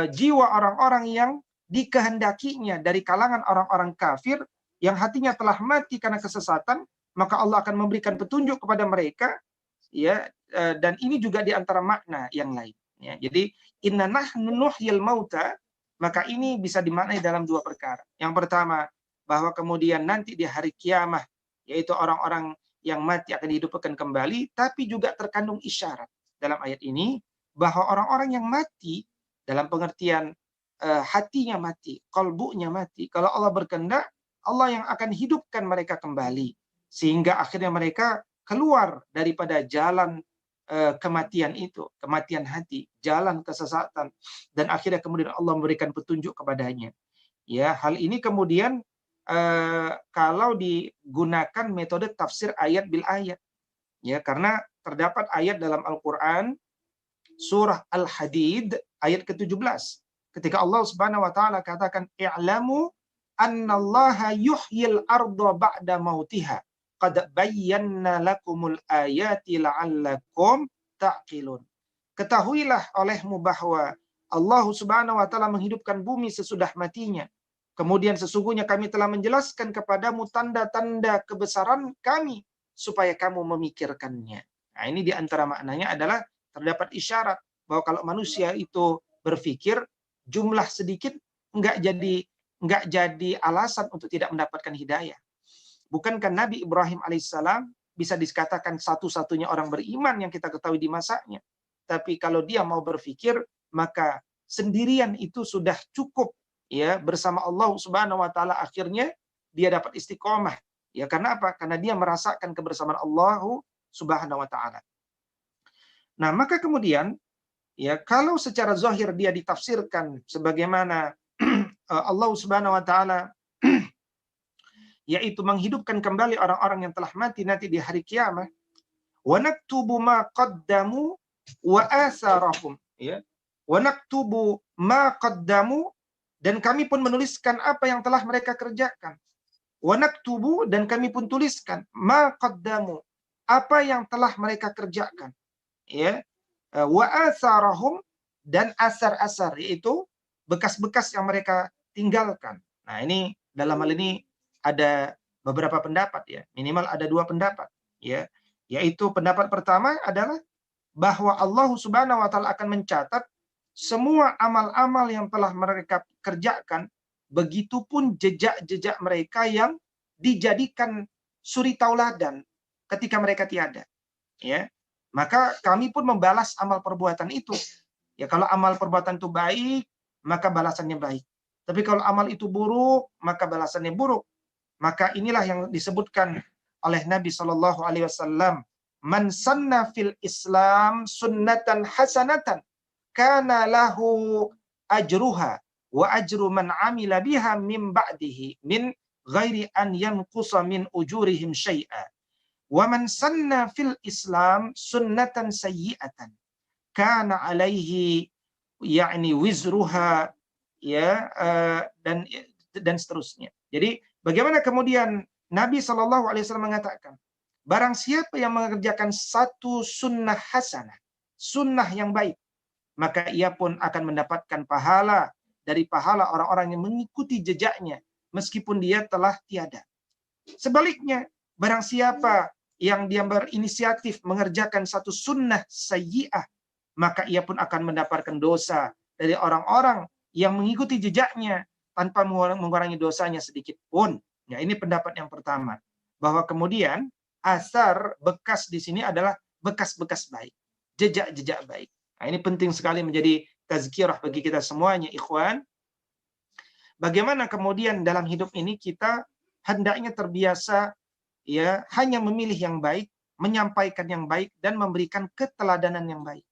jiwa orang-orang yang dikehendakinya dari kalangan orang-orang kafir yang hatinya telah mati karena kesesatan, maka Allah akan memberikan petunjuk kepada mereka ya, dan ini juga di antara makna yang lain ya. Jadi inna nahnu nuhyil mauta, maka ini bisa dimaknai dalam dua perkara. Yang pertama, bahwa kemudian nanti di hari kiamat, yaitu orang-orang yang mati akan dihidupkan kembali, tapi juga terkandung isyarat dalam ayat ini bahwa orang-orang yang mati dalam pengertian hatinya mati, qalbunya mati, kalau Allah berkehendak, Allah yang akan hidupkan mereka kembali sehingga akhirnya mereka keluar daripada jalan kematian itu, kematian hati, jalan kesesatan, dan akhirnya kemudian Allah memberikan petunjuk kepadanya. Ya, hal ini kemudian kalau digunakan metode tafsir ayat bil ayat, ya, karena terdapat ayat dalam Al-Quran surah Al-Hadid ayat ke-17 ketika Allah Subhanahu wa taala katakan i'lamu annallaha yuhyil arda ba'da mautiha qad bayyana lakumul ayati la'allakum ta'qilun. Ketahuilah olehmu bahwa Allah Subhanahu wa taala menghidupkan bumi sesudah matinya. Kemudian sesungguhnya kami telah menjelaskan kepadamu tanda-tanda kebesaran kami supaya kamu memikirkannya. Nah, ini di antara maknanya adalah terdapat isyarat bahwa kalau manusia itu berpikir jumlah sedikit enggak jadi alasan untuk tidak mendapatkan hidayah. Bukankah Nabi Ibrahim alaihissalam bisa dikatakan satu-satunya orang beriman yang kita ketahui di masanya. Tapi kalau dia mau berpikir, maka sendirian itu sudah cukup. Ya, bersama Allah Subhanahu wa taala akhirnya dia dapat istiqomah. Ya, karena apa? Karena dia merasakan kebersamaan Allah Subhanahu wa taala. Nah, maka kemudian ya kalau secara zahir dia ditafsirkan sebagaimana Allah Subhanahu wa taala yaitu menghidupkan kembali orang-orang yang telah mati nanti di hari kiamat, wa naktubu ma qaddamu wa asarahum, ya. Wa naktubu ma qaddamu, dan kami pun menuliskan apa yang telah mereka kerjakan. Wa naktubu, dan kami pun tuliskan ma qaddamu, apa yang telah mereka kerjakan. Ya. Wa asarahum, dan asar-asar, yaitu bekas-bekas yang mereka tinggalkan. Nah, ini dalam hal ini ada beberapa pendapat ya. Minimal ada dua pendapat ya. Yaitu pendapat pertama adalah bahwa Allah Subhanahu wa taala akan mencatat semua amal-amal yang telah mereka kerjakan, begitupun jejak-jejak mereka yang dijadikan suri tauladan ketika mereka tiada. Ya, maka kami pun membalas amal perbuatan itu. Ya, kalau amal perbuatan itu baik, maka balasannya baik. Tapi kalau amal itu buruk, maka balasannya buruk. Maka inilah yang disebutkan oleh Nabi Shallallahu Alaihi Wasallam, man sanna fil Islam sunnatan hasanatan, kana lahu ajruha wa ajru man amila biha min ba'dihi min ghairi an yanqusa min ujurihim syai'a. Wa man sanna fil Islam sunnatan sayyi'atan, kana alaihi yakni wizruha, ya, dan seterusnya. Jadi bagaimana kemudian Nabi Shallallahu Alaihi Wasallam mengatakan, barang siapa yang mengerjakan satu sunnah hasanah, sunnah yang baik, maka ia pun akan mendapatkan pahala dari pahala orang-orang yang mengikuti jejaknya, meskipun dia telah tiada. Sebaliknya, barang siapa yang dia berinisiatif mengerjakan satu sunnah sayyi'ah, maka ia pun akan mendapatkan dosa dari orang-orang yang mengikuti jejaknya tanpa mengurangi dosanya sedikit pun. Ya, ini pendapat yang pertama. Bahwa kemudian asar bekas di sini adalah bekas-bekas baik, jejak-jejak baik. Nah, ini penting sekali menjadi tazkirah bagi kita semuanya, ikhwan. Bagaimana kemudian dalam hidup ini kita hendaknya terbiasa, ya, hanya memilih yang baik, menyampaikan yang baik, dan memberikan keteladanan yang baik.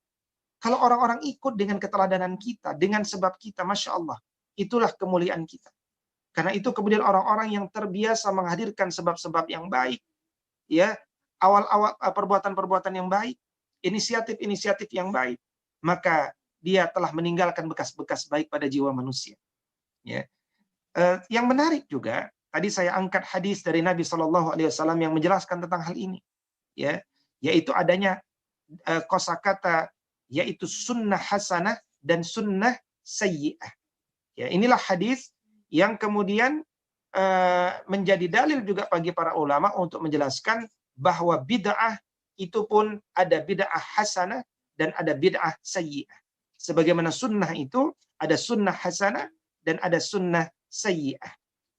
Kalau orang-orang ikut dengan keteladanan kita, dengan sebab kita, Masya Allah, itulah kemuliaan kita. Karena itu kemudian orang-orang yang terbiasa menghadirkan sebab-sebab yang baik, ya, awal-awal perbuatan-perbuatan yang baik, inisiatif-inisiatif yang baik, maka dia telah meninggalkan bekas-bekas baik pada jiwa manusia. Ya. Yang menarik juga, tadi saya angkat hadis dari Nabi Shallallahu Alaihi Wasallam yang menjelaskan tentang hal ini, ya, yaitu adanya kosakata, yaitu sunnah hasanah dan sunnah sayyi'ah. Ya, inilah hadis yang kemudian menjadi dalil juga bagi para ulama untuk menjelaskan bahwa bid'ah itu pun ada bid'ah hasanah dan ada bid'ah sayyi'ah. Sebagaimana sunnah itu ada sunnah hasanah dan ada sunnah sayyi'ah.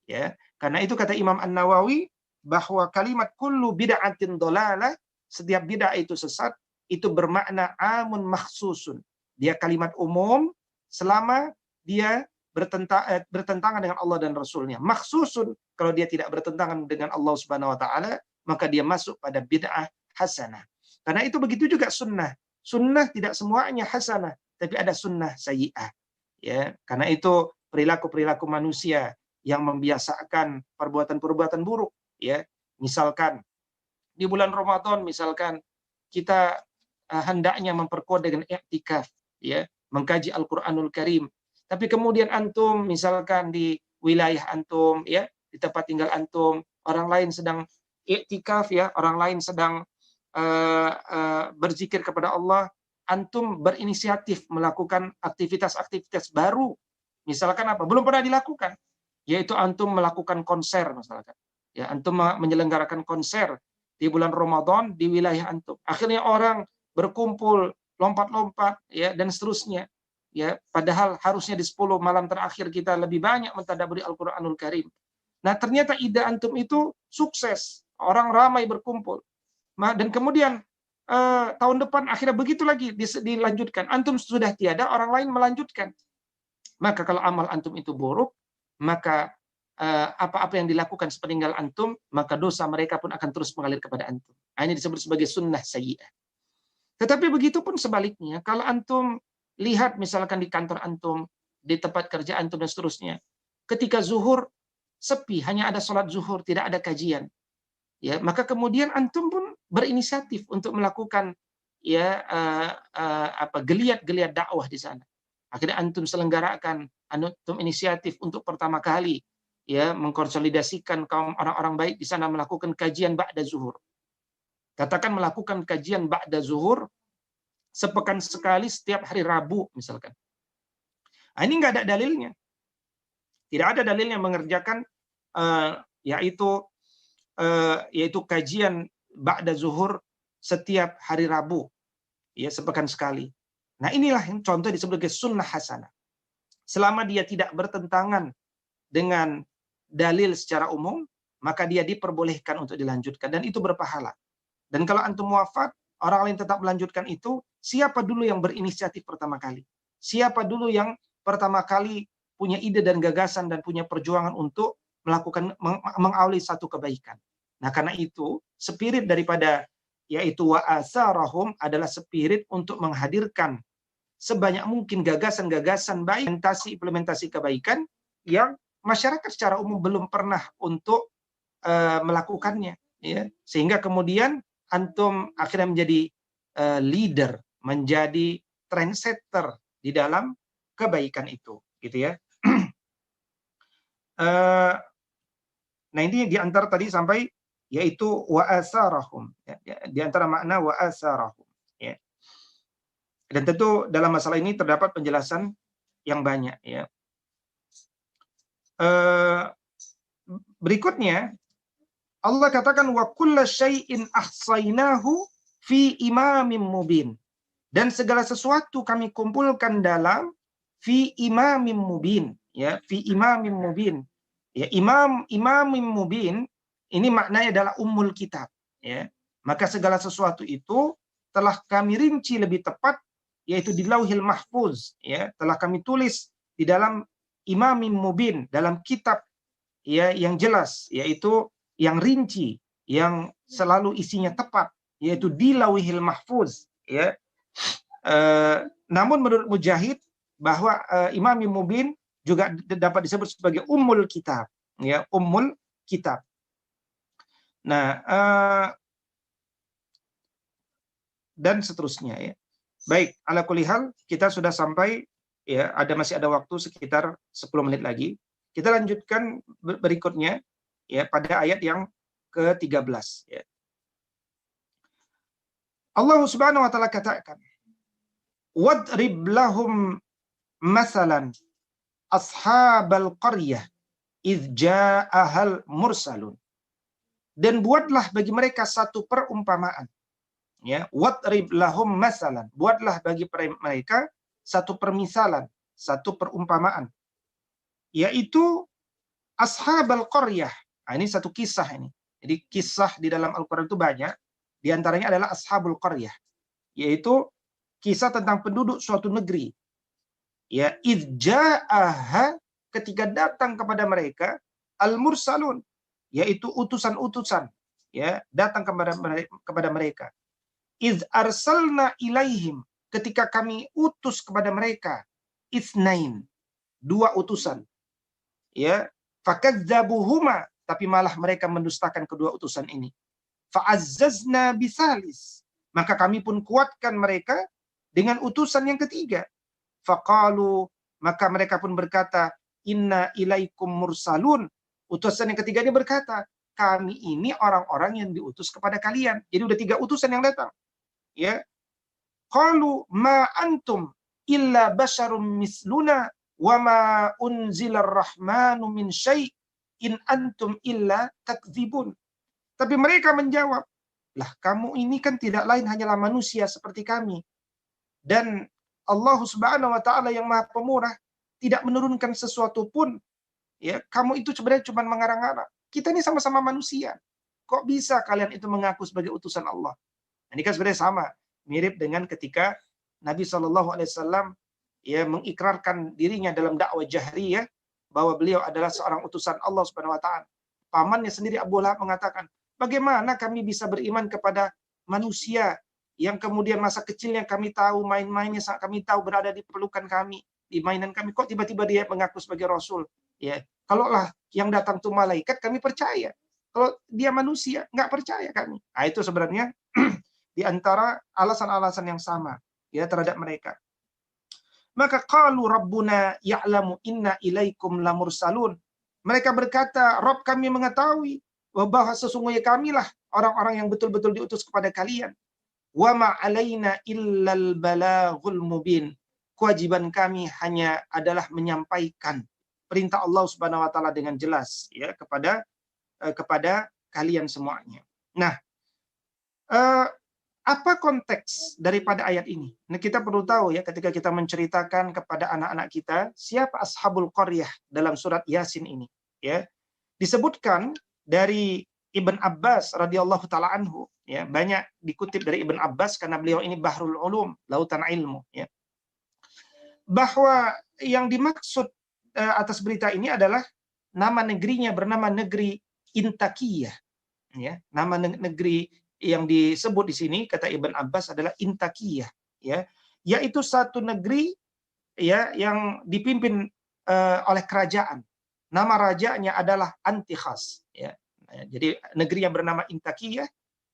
Ya, karena itu kata Imam An-Nawawi bahwa kalimat kullu bid'atin dhalalah, setiap bid'ah itu sesat, itu bermakna amun makhsusun. Dia kalimat umum selama dia bertentangan dengan Allah dan Rasulnya. Makhsusun, kalau dia tidak bertentangan dengan Allah Subhanahu Wa Taala, maka dia masuk pada bid'ah hasanah. Karena itu begitu juga sunnah. Sunnah tidak semuanya hasanah, tapi ada sunnah sayyi'ah. Ya, karena itu perilaku-perilaku manusia yang membiasakan perbuatan-perbuatan buruk, ya. Misalkan di bulan Ramadan, misalkan kita hendaknya memperkuat dengan i'tikaf, ya, mengkaji Al-Qur'anul Karim. Tapi kemudian antum misalkan di wilayah antum, ya, di tempat tinggal antum, orang lain sedang i'tikaf, ya, orang lain sedang berzikir kepada Allah, antum berinisiatif melakukan aktivitas-aktivitas baru. Misalkan apa? Belum pernah dilakukan, yaitu antum melakukan konser misalkan. Ya, antum menyelenggarakan konser di bulan Ramadan di wilayah antum. Akhirnya orang berkumpul, lompat-lompat, ya, dan seterusnya. Ya, padahal harusnya di 10 malam terakhir kita lebih banyak mentadabburi Al-Qur'anul Karim. Nah, ternyata ide antum itu sukses. Orang ramai berkumpul. Dan kemudian tahun depan akhirnya begitu lagi dilanjutkan. Antum sudah tiada, orang lain melanjutkan. Maka kalau amal antum itu buruk, maka apa-apa yang dilakukan sepeninggal antum, maka dosa mereka pun akan terus mengalir kepada antum. Ini disebut sebagai sunnah sayyi'ah. Tetapi begitu pun sebaliknya, kalau antum lihat misalkan di kantor antum, di tempat kerja antum dan seterusnya, ketika zuhur sepi, hanya ada sholat zuhur, tidak ada kajian, ya, maka kemudian antum pun berinisiatif untuk melakukan, ya, geliat-geliat dakwah di sana. Akhirnya antum selenggarakan, antum inisiatif untuk pertama kali, ya, mengkonsolidasikan kaum orang-orang baik di sana melakukan kajian ba'da zuhur. Katakan melakukan kajian ba'da zuhur sepekan sekali setiap hari Rabu misalkan. Ini nggak ada dalilnya. Tidak ada dalilnya mengerjakan yaitu kajian ba'da zuhur setiap hari Rabu, ya, sepekan sekali. Nah, inilah yang contoh disebut sebagai sunnah hasanah. Selama dia tidak bertentangan dengan dalil secara umum, maka dia diperbolehkan untuk dilanjutkan dan itu berpahala. Dan kalau antum wafat, orang lain tetap melanjutkan itu, siapa dulu yang berinisiatif pertama kali? Siapa dulu yang pertama kali punya ide dan gagasan dan punya perjuangan untuk melakukan mengawali satu kebaikan? Nah, karena itu spirit daripada yaitu wa asarahum adalah spirit untuk menghadirkan sebanyak mungkin gagasan-gagasan baik, implementasi kebaikan yang masyarakat secara umum belum pernah untuk melakukannya, ya. Sehingga kemudian antum akhirnya menjadi leader, menjadi trendsetter di dalam kebaikan itu, gitu ya. Nah, ini di antara tadi sampai yaitu wa asarahum, ya, di antara makna wa asarahum, ya. Dan tentu dalam masalah ini terdapat penjelasan yang banyak, ya. Berikutnya Allah katakan wa kulla syai'in ahsainahu fi imamin mubin. Dan segala sesuatu kami kumpulkan dalam fi imamin mubin, ya, fi imamin mubin. Ya, imamin mubin ini maknanya adalah ummul kitab, ya. Maka segala sesuatu itu telah kami rinci lebih tepat yaitu di Lauhil Mahfuz, ya, telah kami tulis di dalam imamin mubin, dalam kitab ya yang jelas, yaitu yang rinci, yang selalu isinya tepat, yaitu di Lauhil Mahfuz, ya. Namun menurut Mujahid bahwa imamin mubin juga dapat disebut sebagai ummul kitab, ya, ummul kitab. Nah, dan seterusnya, ya. Baik, ala kulli hal kita sudah sampai, ya, masih ada waktu sekitar 10 menit lagi. Kita lanjutkan berikutnya, ya, pada ayat yang ke-13, ya. Allah Subhanahu wa taala katakan, "Wadrib lahum masalan ashabal qaryah idz ja'ahal mursalun." Dan buatlah bagi mereka satu perumpamaan. Ya, wadrib lahum masalan, buatlah bagi mereka satu permisalan, satu perumpamaan, yaitu ashabal qaryah. Nah, ini satu kisah ini. Jadi kisah di dalam Al-Qur'an itu banyak, di antaranya adalah ashabul qaryah, yaitu kisah tentang penduduk suatu negeri. Ya, idja'aha, ketika datang kepada mereka al-mursalun, yaitu utusan-utusan, ya, datang kepada mereka. Iz arsalna ilaihim, ketika kami utus kepada mereka itsnain, dua utusan, ya, fakadzabuhuma, tapi malah mereka mendustakan kedua utusan ini. Fa'azzazna bisalis, maka kami pun kuatkan mereka dengan utusan yang ketiga. Faqalu, maka mereka pun berkata, inna ilaikum mursalun. Utusan yang ketiga ini berkata, kami ini orang-orang yang diutus kepada kalian. Jadi udah 3 utusan yang datang. Ya, qalu ma antum illa basyarum misluna wa ma unzilar rahmanu min syai' in antum illa takdzibun. Tapi mereka menjawab, lah kamu ini kan tidak lain hanyalah manusia seperti kami. Dan Allah Subhanahu wa taala yang Maha Pemurah tidak menurunkan sesuatu pun. Ya, kamu itu sebenarnya cuma mengarang-arang. Kita ini sama-sama manusia. Kok bisa kalian itu mengaku sebagai utusan Allah? Ini kan sebenarnya sama, mirip dengan ketika Nabi SAW ya mengikrarkan dirinya dalam dakwah jahriyah bahwa beliau adalah seorang utusan Allah Subhanahu wa taala. Pamannya sendiri Abu Lahab mengatakan, "Bagaimana kami bisa beriman kepada manusia yang kemudian masa kecilnya kami tahu, main-mainnya kami tahu, berada di pelukan kami, di mainan kami, kok tiba-tiba dia mengaku sebagai rasul?" Ya, kalaulah yang datang itu malaikat kami percaya. Kalau dia manusia, nggak percaya kami. Nah, itu sebenarnya di antara alasan-alasan yang sama ya terhadap mereka. Maka qalu rabbuna ya'lamu inna ilaikum lamursalun. Mereka berkata, Rabb kami mengetahui bahwa sesungguhnya kamilah orang-orang yang betul-betul diutus kepada kalian. Wa ma 'alaina illal balaghul mubin. Kewajiban kami hanya adalah menyampaikan perintah Allah Subhanahu wa taala dengan jelas ya kepada kalian semuanya. Nah, apa konteks daripada ayat ini? Nah, kita perlu tahu ya ketika kita menceritakan kepada anak-anak kita siapa ashabul qaryah dalam surat Yasin ini, ya. Disebutkan dari Ibn Abbas radhiyallahu taala anhu, ya, banyak dikutip dari Ibn Abbas karena beliau ini bahrul ulum, lautan ilmu, ya. Bahwa yang dimaksud atas berita ini adalah nama negerinya bernama negeri Intakiyah, ya. Nama negeri yang disebut di sini kata Ibn Abbas adalah Intakiyah, ya, yaitu satu negeri, ya, yang dipimpin oleh kerajaan. Nama rajanya adalah Antikhas, ya. Jadi negeri yang bernama Intakiyah,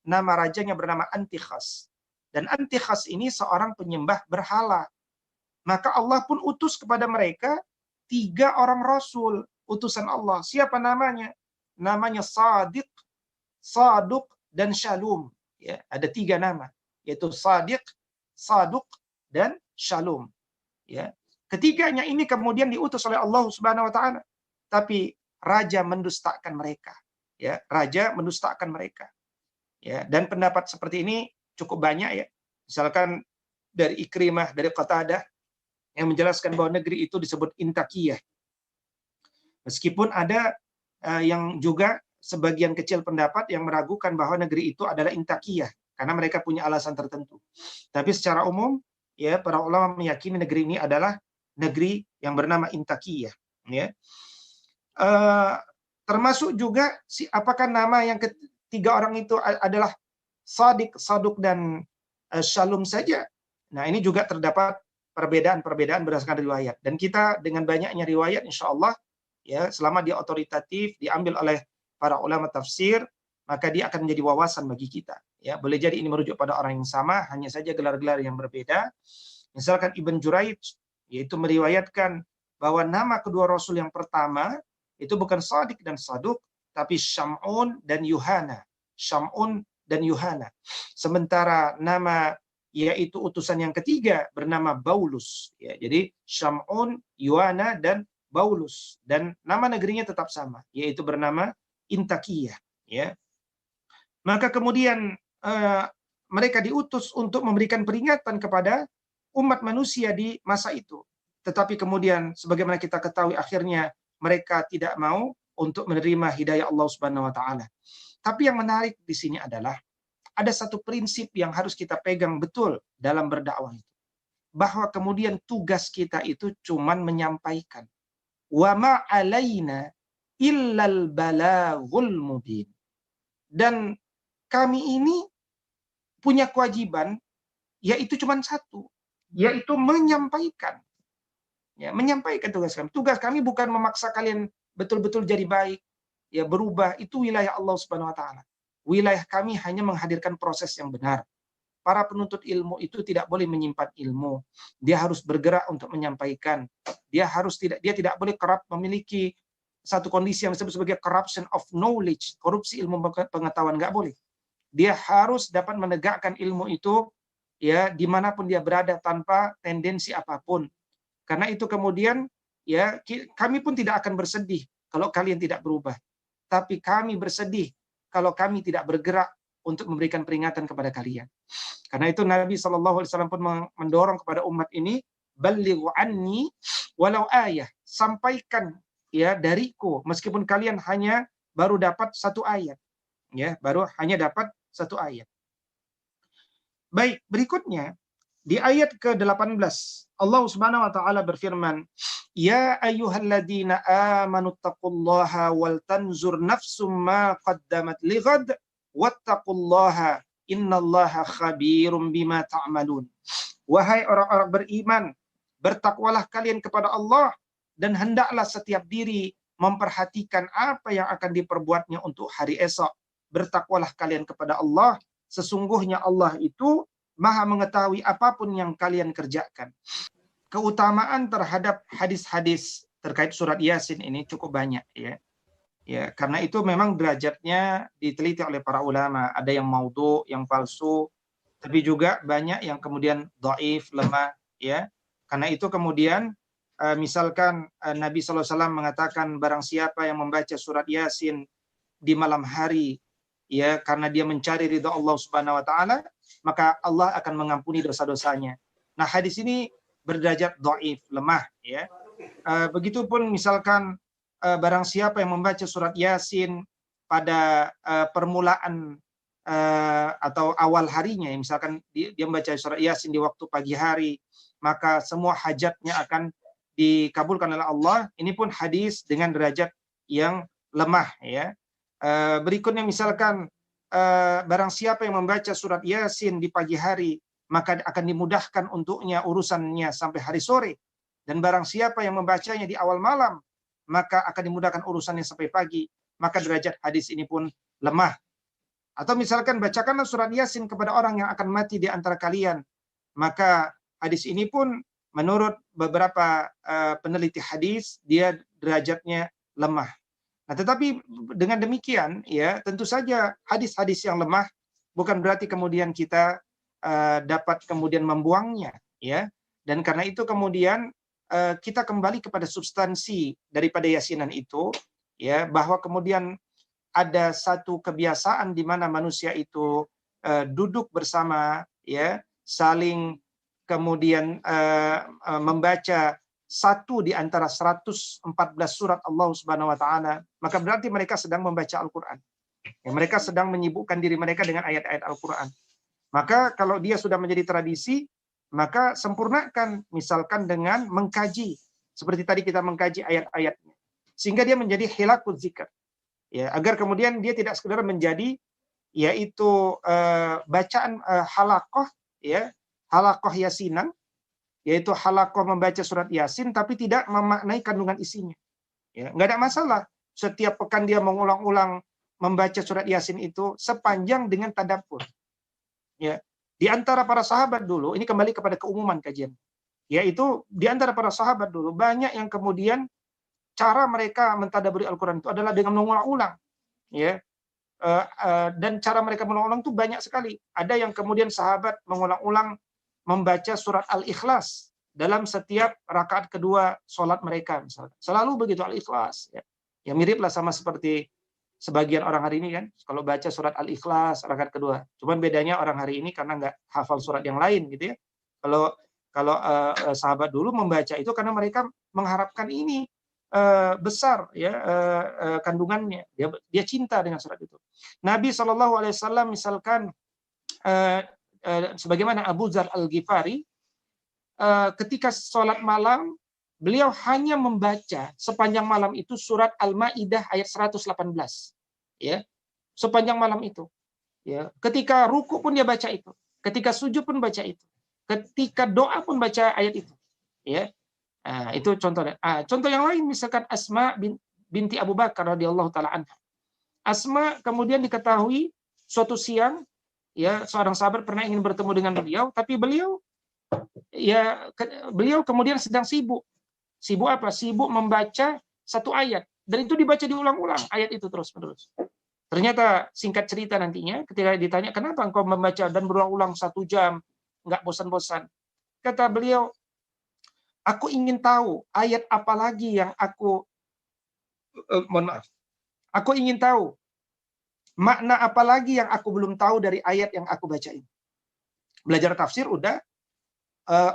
nama rajanya bernama Antikhas. Dan Antikhas ini seorang penyembah berhala. Maka Allah pun utus kepada mereka 3 orang rasul, utusan Allah. Siapa namanya? Namanya Sadiq, Saduq, dan Shalum. Ya, ada 3 nama, yaitu Sadiq, Saduq, dan Shalum. Ya. Ketiganya ini kemudian diutus oleh Allah Subhanahu wa taala. Tapi raja mendustakan mereka. Ya, raja mendustakan mereka. Ya, dan pendapat seperti ini cukup banyak, ya. Misalkan dari Ikrimah, dari Qatadah yang menjelaskan bahwa negeri itu disebut Intakiyah. Meskipun ada yang juga sebagian kecil pendapat yang meragukan bahwa negeri itu adalah Intakiyah karena mereka punya alasan tertentu. Tapi secara umum, ya, para ulama meyakini negeri ini adalah negeri yang bernama Intakiyah, ya. Termasuk juga apakah nama yang ketiga orang itu adalah Sadiq, Saduq, dan Shalum saja. Nah, ini juga terdapat perbedaan-perbedaan berdasarkan riwayat. Dan kita dengan banyaknya riwayat, insya Allah, ya, selama dia otoritatif, diambil oleh para ulama tafsir, maka dia akan menjadi wawasan bagi kita. Ya, boleh jadi ini merujuk pada orang yang sama, hanya saja gelar-gelar yang berbeda. Misalkan Ibn Juraij, yaitu meriwayatkan bahwa nama kedua Rasul yang pertama itu bukan Sadiq dan Saduq, tapi Syam'un dan Yuhana. Syam'un dan Yuhana. Sementara nama yaitu utusan yang ketiga bernama Baulus. Ya, jadi Syam'un, Yuhana, dan Baulus. Dan nama negerinya tetap sama, yaitu bernama Intakiyah. Ya. Maka kemudian mereka diutus untuk memberikan peringatan kepada umat manusia di masa itu. Tetapi kemudian sebagaimana kita ketahui akhirnya mereka tidak mau untuk menerima hidayah Allah Subhanahu wa taala. Tapi yang menarik di sini adalah ada satu prinsip yang harus kita pegang betul dalam berdakwah itu. Bahwa kemudian tugas kita itu cuman menyampaikan. Wa ma 'alaina illal balaghul mubin. Dan kami ini punya kewajiban yaitu cuma satu, yaitu menyampaikan. Ya, menyampaikan tugas kami. Tugas kami bukan memaksa kalian betul-betul jadi baik, ya, berubah. Itu wilayah Allah Subhanahu wa taala. Wilayah kami hanya menghadirkan proses yang benar. Para penuntut ilmu itu tidak boleh menyimpan ilmu. Dia harus bergerak untuk menyampaikan. Dia tidak boleh kerap memiliki satu kondisi yang disebut sebagai corruption of knowledge, korupsi ilmu pengetahuan, nggak boleh. Dia harus dapat menegakkan ilmu itu, ya, dimanapun dia berada tanpa tendensi apapun. Karena itu kemudian, ya, kami pun tidak akan bersedih kalau kalian tidak berubah. Tapi kami bersedih kalau kami tidak bergerak untuk memberikan peringatan kepada kalian. Karena itu Nabi SAW pun mendorong kepada umat ini, balighu anni walau ayah, sampaikan, ya, dariku meskipun kalian hanya baru dapat 1 ayat. Ya, baru hanya dapat 1 ayat. Baik, berikutnya di ayat ke-18 Allah Subhanahu wa taala berfirman, "Ya ayyuhalladzina amanu taqullaha wal tanzur nafsum ma qaddamat lighad wattaqullaha innallaha khabirum bima ta'malun." Wahai orang-orang beriman, bertakwalah kalian kepada Allah dan hendaklah setiap diri memperhatikan apa yang akan diperbuatnya untuk hari esok. Bertakwalah kalian kepada Allah, sesungguhnya Allah itu Maha mengetahui apapun yang kalian kerjakan. Keutamaan terhadap hadis-hadis terkait surat Yasin ini cukup banyak, ya. Ya, karena itu memang derajatnya diteliti oleh para ulama. Ada yang maudhu, yang palsu, tapi juga banyak yang kemudian dhaif, lemah, ya. Karena itu kemudian misalkan Nabi SAW mengatakan barang siapa yang membaca surat Yasin di malam hari, ya, karena dia mencari ridha Allah Subhanahu wa taala, maka Allah akan mengampuni dosa-dosanya. Nah, hadis ini berderajat dhaif, lemah, ya. Begitupun misalkan barang siapa yang membaca surat Yasin pada permulaan atau awal harinya, misalkan dia membaca surat Yasin di waktu pagi hari, maka semua hajatnya akan dikabulkan oleh Allah. Ini pun hadis dengan derajat yang lemah, ya. Berikutnya misalkan barang siapa yang membaca surat Yasin di pagi hari, maka akan dimudahkan untuknya urusannya sampai hari sore. Dan barang siapa yang membacanya di awal malam, maka akan dimudahkan urusannya sampai pagi. Maka derajat hadis ini pun lemah. Atau misalkan bacakanlah surat Yasin kepada orang yang akan mati di antara kalian. Maka hadis ini pun menurut beberapa peneliti hadis, dia derajatnya lemah. Nah, tetapi dengan demikian, ya tentu saja hadis-hadis yang lemah bukan berarti kemudian kita dapat kemudian membuangnya, ya. Dan karena itu kemudian kita kembali kepada substansi daripada yasinan itu, ya, bahwa kemudian ada satu kebiasaan di mana manusia itu duduk bersama, ya, saling kemudian membaca satu di antara 114 surat Allah Subhanahu wa taala, maka berarti mereka sedang membaca Al-Qur'an. Ya, mereka sedang menyibukkan diri mereka dengan ayat-ayat Al-Qur'an. Maka kalau dia sudah menjadi tradisi, maka sempurnakan, misalkan dengan mengkaji seperti tadi kita mengkaji ayat-ayatnya, sehingga dia menjadi hilaqul zikr. Ya, agar kemudian dia tidak sekedar menjadi yaitu bacaan halaqah, ya, halaqah yasinan, yaitu halaqah membaca surat Yasin tapi tidak memaknai kandungan isinya. Ya, nggak ada masalah. Setiap pekan dia mengulang-ulang membaca surat Yasin itu sepanjang dengan tadabbur. Ya, di antara para sahabat dulu, ini kembali kepada keumuman kajian, yaitu di antara para sahabat dulu banyak yang kemudian cara mereka mentadabburi Al-Qur'an itu adalah dengan mengulang-ulang, ya. Dan cara mereka mengulang-ulang itu banyak sekali. Ada yang kemudian sahabat mengulang-ulang membaca surat Al-Ikhlas dalam setiap rakaat kedua sholat mereka, misalnya. Selalu begitu Al-Ikhlas, ya. Ya miriplah sama seperti sebagian orang hari ini kan, kalau baca surat Al-Ikhlas rakaat kedua. Cuman bedanya orang hari ini karena nggak hafal surat yang lain gitu ya. Kalau sahabat dulu membaca itu karena mereka mengharapkan ini besar, ya, kandungannya. Dia cinta dengan surat itu. Nabi SAW misalkan sebagaimana Abu Dzar Al-Ghifari, ketika sholat malam beliau hanya membaca sepanjang malam itu surat Al-Maidah ayat 118, ya, sepanjang malam itu, ya. Ketika ruku pun dia baca itu, ketika sujud pun baca itu, ketika doa pun baca ayat itu, ya. Nah, itu contohnya. Contoh yang lain misalkan Asma binti Abu Bakar radhiyallahu taala anha. Asma kemudian diketahui suatu siang, ya, seorang sahabat pernah ingin bertemu dengan beliau, tapi beliau kemudian sedang sibuk. Sibuk apa? Sibuk membaca satu ayat, dan itu dibaca diulang-ulang ayat itu terus-menerus. Ternyata singkat cerita nantinya ketika ditanya kenapa engkau membaca dan berulang-ulang 1 jam nggak bosan-bosan, kata beliau, aku ingin tahu ayat apa lagi yang aku ingin tahu makna apa lagi yang aku belum tahu dari ayat yang aku baca ini. Belajar tafsir udah,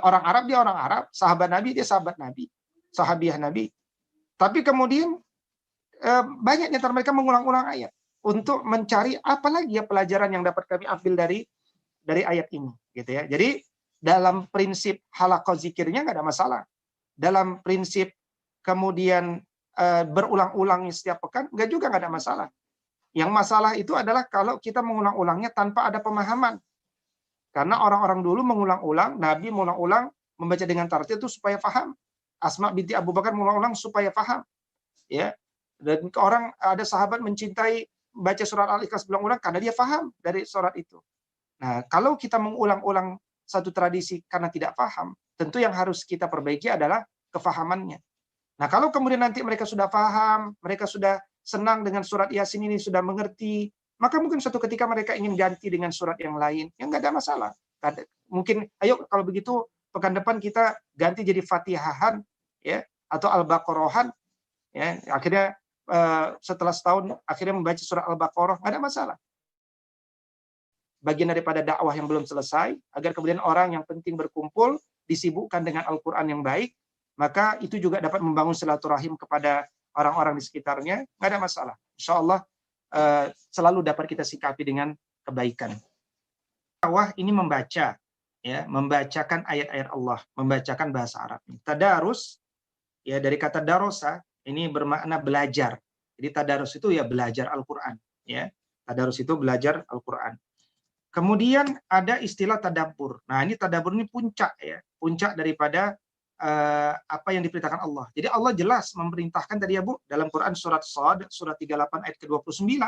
orang Arab dia orang Arab, sahabat Nabi dia sahabat Nabi, sahabiah Nabi. Tapi kemudian banyak di antara mereka mengulang-ulang ayat untuk mencari apa lagi ya pelajaran yang dapat kami ambil dari ayat ini, gitu ya. Jadi dalam prinsip halaqah zikirnya nggak ada masalah. Dalam prinsip kemudian berulang-ulangnya setiap pekan nggak ada masalah. Yang masalah itu adalah kalau kita mengulang-ulangnya tanpa ada pemahaman. Karena orang-orang dulu mengulang-ulang, Nabi mengulang-ulang membaca dengan tartil itu supaya paham. Asma binti Abu Bakar mengulang-ulang supaya paham. Ya. Dan orang ada sahabat mencintai baca surat Al-Ikhlas berulang-ulang karena dia paham dari surat itu. Nah, kalau kita mengulang-ulang satu tradisi karena tidak paham, tentu yang harus kita perbaiki adalah kefahamannya. Nah, kalau kemudian nanti mereka sudah paham, mereka sudah senang dengan surat Yasin ini, sudah mengerti, maka mungkin suatu ketika mereka ingin ganti dengan surat yang lain, ya nggak ada masalah. Mungkin, ayo kalau begitu pekan depan kita ganti jadi Fatihahan, ya, atau Al-Baqarahan, ya. Akhirnya setelah setahun akhirnya membaca surat Al-Baqarah, nggak ada masalah. Bagian daripada dakwah yang belum selesai, agar kemudian orang yang penting berkumpul disibukkan dengan Al-Quran yang baik, maka itu juga dapat membangun silaturahim kepada orang-orang di sekitarnya, nggak ada masalah. Insya Allah selalu dapat kita sikapi dengan kebaikan. Dakwah ini membaca, ya, membacakan ayat-ayat Allah, membacakan bahasa Arab. Tadarus, ya, dari kata darosa, ini bermakna belajar. Jadi tadarus itu ya belajar Al-Quran, ya. Tadarus itu belajar Al-Quran. Kemudian ada istilah tadabbur. Nah, ini tadabbur ini puncak, ya, puncak daripada apa yang diperintahkan Allah. Jadi Allah jelas memerintahkan tadi ya Bu, dalam Quran surat Shad, surat 38 ayat ke-29,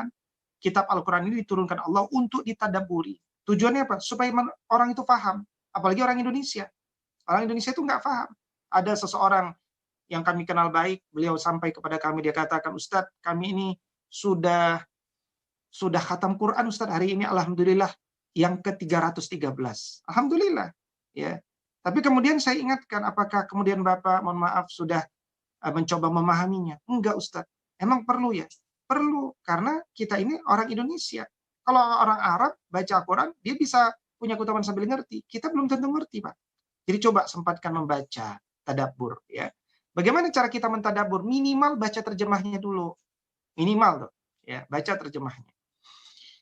kitab Al-Quran ini diturunkan Allah untuk ditadabburi. Tujuannya apa? Supaya orang itu paham. Apalagi orang Indonesia. Orang Indonesia itu nggak paham. Ada seseorang yang kami kenal baik, beliau sampai kepada kami, dia katakan, Ustadz, kami ini sudah khatam Quran Ustadz hari ini, alhamdulillah, yang ke-313. Alhamdulillah. Ya. Tapi kemudian saya ingatkan, apakah kemudian Bapak, mohon maaf, sudah mencoba memahaminya? Enggak, Ustadz. Emang perlu ya? Perlu, karena kita ini orang Indonesia. Kalau orang Arab baca Al-Quran, dia bisa punya keutamaan sambil ngerti. Kita belum tentu ngerti, Pak. Jadi coba sempatkan membaca, tadabbur. Ya. Bagaimana cara kita mentadabbur? Minimal baca terjemahnya dulu. Minimal tuh, ya, baca terjemahnya.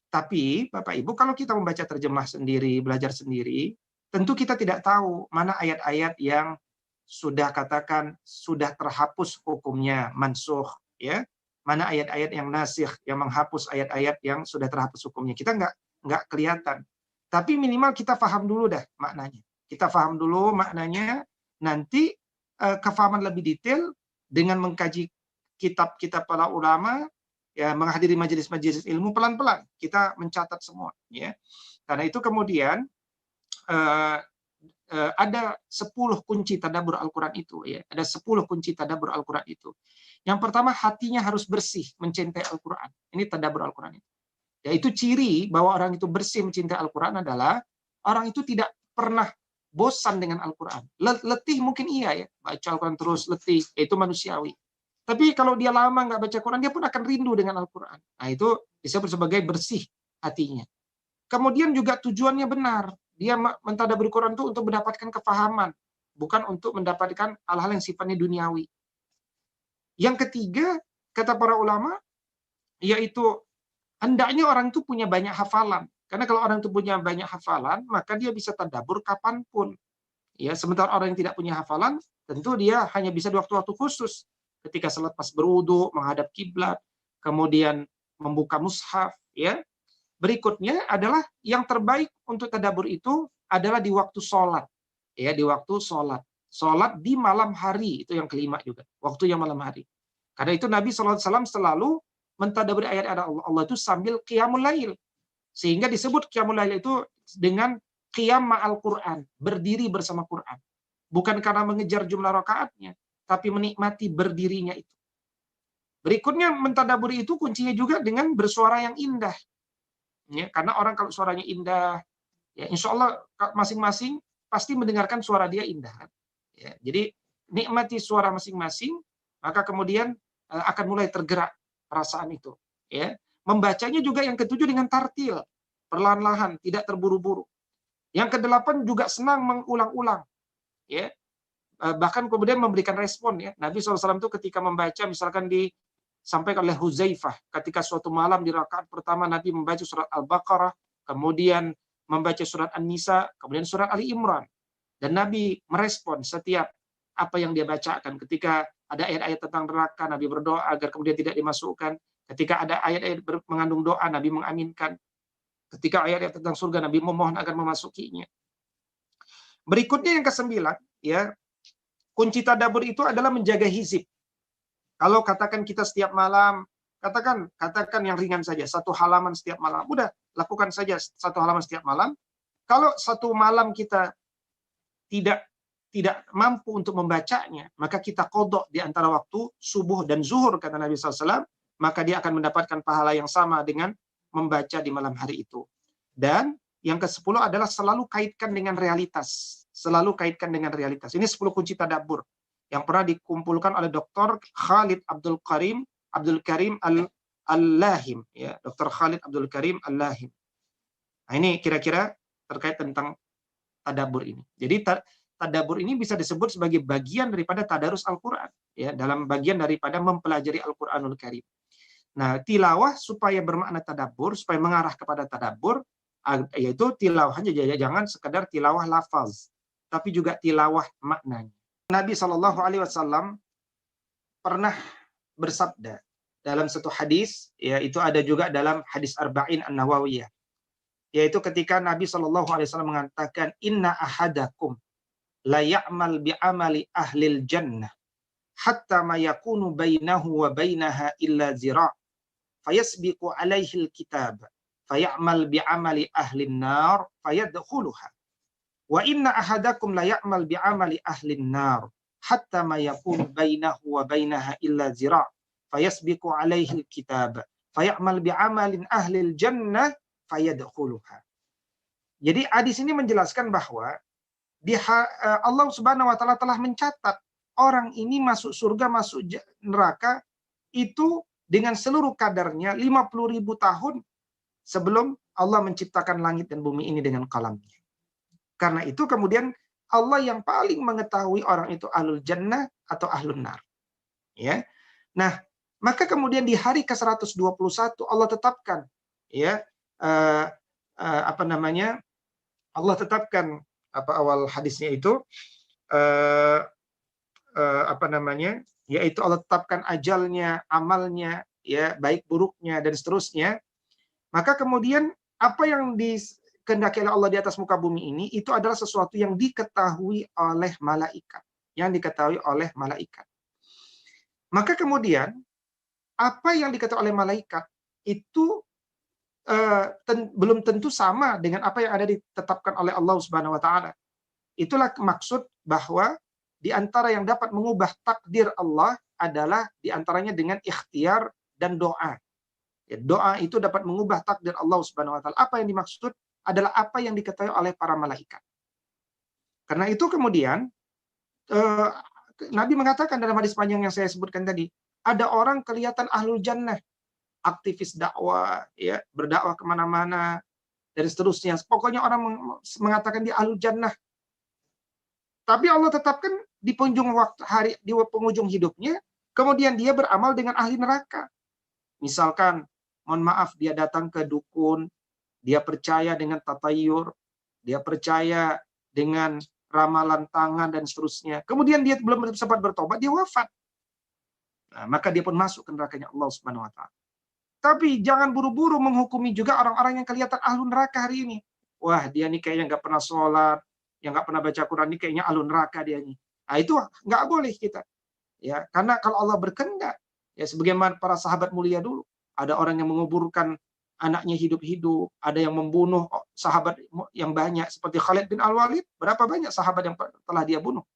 Tapi, Bapak Ibu, kalau kita membaca terjemah sendiri, belajar sendiri, tentu kita tidak tahu mana ayat-ayat yang sudah katakan sudah terhapus hukumnya, mansuh, ya. Mana ayat-ayat yang nasikh, yang menghapus ayat-ayat yang sudah terhapus hukumnya. Kita nggak kelihatan. Tapi minimal kita paham dulu dah maknanya. Kita paham dulu maknanya, nanti kefahaman lebih detail dengan mengkaji kitab-kitab para ulama, ya, menghadiri majelis-majelis ilmu, pelan-pelan kita mencatat semua, ya. Karena itu kemudian ada 10 kunci tadabbur Al-Quran itu, ya. Ada 10 kunci tadabbur Al-Quran itu. Yang pertama, hatinya harus bersih mencintai Al-Quran. Ini tadabbur Al-Quran itu. Yaitu ciri bahwa orang itu bersih mencintai Al-Quran adalah orang itu tidak pernah bosan dengan Al-Quran. Letih mungkin iya, ya, baca Al-Quran terus letih, itu manusiawi. Tapi kalau dia lama nggak baca Quran, dia pun akan rindu dengan Al-Quran. Nah, itu disebut sebagai bersih hatinya. Kemudian juga tujuannya benar. Dia mentadabbur Quran itu untuk mendapatkan kefahaman, bukan untuk mendapatkan hal-hal yang sifatnya duniawi. Yang ketiga, kata para ulama, yaitu hendaknya orang itu punya banyak hafalan. Karena kalau orang itu punya banyak hafalan, maka dia bisa tadabbur kapanpun. Ya, sementara orang yang tidak punya hafalan, tentu dia hanya bisa di waktu-waktu khusus. Ketika selepas berwudu, menghadap kiblat, kemudian membuka mushaf, ya. Berikutnya adalah yang terbaik untuk tadabbur itu adalah di waktu sholat. Ya, di waktu sholat. Sholat di malam hari, itu yang kelima juga. Waktu yang malam hari. Karena itu Nabi SAW selalu mentadabburi ayat-ayat Allah itu sambil qiyamul lail. Sehingga disebut qiyamul lail itu dengan qiyam ma'al Quran, berdiri bersama Quran. Bukan karena mengejar jumlah rakaatnya, tapi menikmati berdirinya itu. Berikutnya mentadabburi itu kuncinya juga dengan bersuara yang indah. Ya, karena orang kalau suaranya indah, ya insya Allah masing-masing pasti mendengarkan suara dia indah. Ya, jadi nikmati suara masing-masing, maka kemudian akan mulai tergerak perasaan itu. Ya, membacanya juga yang ketujuh dengan tartil, perlahan-lahan, tidak terburu-buru. Yang kedelapan juga senang mengulang-ulang. Ya, bahkan kemudian memberikan respon. Ya, Nabi SAW itu ketika membaca, misalkan disampaikan oleh Huzaifah, ketika suatu malam di rakaat pertama Nabi membaca surat Al-Baqarah, kemudian membaca surat An-Nisa, kemudian surat Ali Imran. Dan Nabi merespon setiap apa yang dia bacakan. Ketika ada ayat-ayat tentang neraka, Nabi berdoa agar kemudian tidak dimasukkan. Ketika ada ayat-ayat mengandung doa, Nabi mengaminkan. Ketika ayat-ayat tentang surga, Nabi memohon agar memasukinya. Berikutnya yang ke-9, ya, kunci tadabbur itu adalah menjaga hizib. Kalau katakan kita setiap malam, katakan yang ringan saja, 1 halaman setiap malam. Udah, lakukan saja 1 halaman setiap malam. Kalau 1 malam kita tidak mampu untuk membacanya, maka kita qadha di antara waktu subuh dan zuhur, kata Nabi SAW, maka dia akan mendapatkan pahala yang sama dengan membaca di malam hari itu. Dan yang ke-10 adalah selalu kaitkan dengan realitas. Selalu kaitkan dengan realitas. Ini 10 kunci tadabbur yang pernah dikumpulkan oleh Dr. Khalid Abdul Karim Al-Lahim, ya, Dr. Khalid Abdul Karim Al-Lahim. Nah, ini kira-kira terkait tentang tadabbur ini. Jadi tadabbur ini bisa disebut sebagai bagian daripada tadarus Al-Qur'an, ya, dalam bagian daripada mempelajari Al-Qur'anul Karim. Nah, tilawah supaya bermakna tadabbur, supaya mengarah kepada tadabbur, yaitu tilawahnya jangan sekedar tilawah lafaz, tapi juga tilawah maknanya. Nabi Shallallahu Alaihi Wasallam pernah bersabda dalam satu hadis, ya itu ada juga dalam hadis Arba'in An-Nawawiyah, yaitu ketika Nabi Shallallahu Alaihi Wasallam mengatakan, Inna ahadakum la ya'mal bi'amali ahlil jannah hatta ma yakunu bainahu wa bainaha illa zira' fayasbiqu alaihi alkitab fay'amal bi'amali ahlin nar fayadkhuluha wa inna ahadakum la ya'mal bi'amali ahlin nar hatta ma yakunu bainahu wa bainaha illa zira' fayasbiqu alaihi alkitab fay'amal bi'amalin ahlil jannah fayadkhuluha. Jadi hadis ini menjelaskan bahwa Allah Subhanahu wa taala telah mencatat orang ini masuk surga, masuk neraka itu dengan seluruh kadarnya 50.000 tahun sebelum Allah menciptakan langit dan bumi ini dengan kalamnya. Karena itu kemudian Allah yang paling mengetahui orang itu ahlul jannah atau ahlun nar. Ya. Nah, maka kemudian di hari ke-121 Allah tetapkan, ya, Allah tetapkan awal hadisnya itu yaitu Allah tetapkan ajalnya, amalnya, ya, baik buruknya dan seterusnya. Maka kemudian apa yang dikehendaki oleh Allah di atas muka bumi ini itu adalah sesuatu yang diketahui oleh malaikat, Maka kemudian apa yang diketahui oleh malaikat itu belum tentu sama dengan apa yang ada ditetapkan oleh Allah Subhanahu wa taala. Itulah maksud bahwa di antara yang dapat mengubah takdir Allah adalah di antaranya dengan ikhtiar dan doa. Ya, doa itu dapat mengubah takdir Allah Subhanahu wa taala. Apa yang dimaksud adalah apa yang diketahui oleh para malaikat. Karena itu kemudian Nabi mengatakan dalam hadis panjang yang saya sebutkan tadi, ada orang kelihatan ahlul jannah, aktivis dakwah, ya, berdakwah kemana-mana dan seterusnya. Pokoknya orang mengatakan dia ahlul jannah. Tapi Allah tetapkan di penghujung hidupnya, kemudian dia beramal dengan ahli neraka. Misalkan, mohon maaf, dia datang ke dukun, dia percaya dengan tatayur, dia percaya dengan ramalan tangan dan seterusnya. Kemudian dia belum sempat bertobat, dia wafat. Nah, maka dia pun masuk ke nerakanya Allah Subhanahu wa taala. Tapi jangan buru-buru menghukumi juga orang-orang yang kelihatan ahlu neraka hari ini. Wah, dia nih kayaknya nggak pernah sholat, yang nggak pernah baca Quran, nih kayaknya ahlu neraka dia nih. Nah, itu nggak boleh kita. Ya, karena kalau Allah berkehendak, ya sebagaimana para sahabat mulia dulu, ada orang yang menguburkan anaknya hidup-hidup, ada yang membunuh sahabat yang banyak seperti Khalid bin Al-Walid, berapa banyak sahabat yang telah dia bunuh.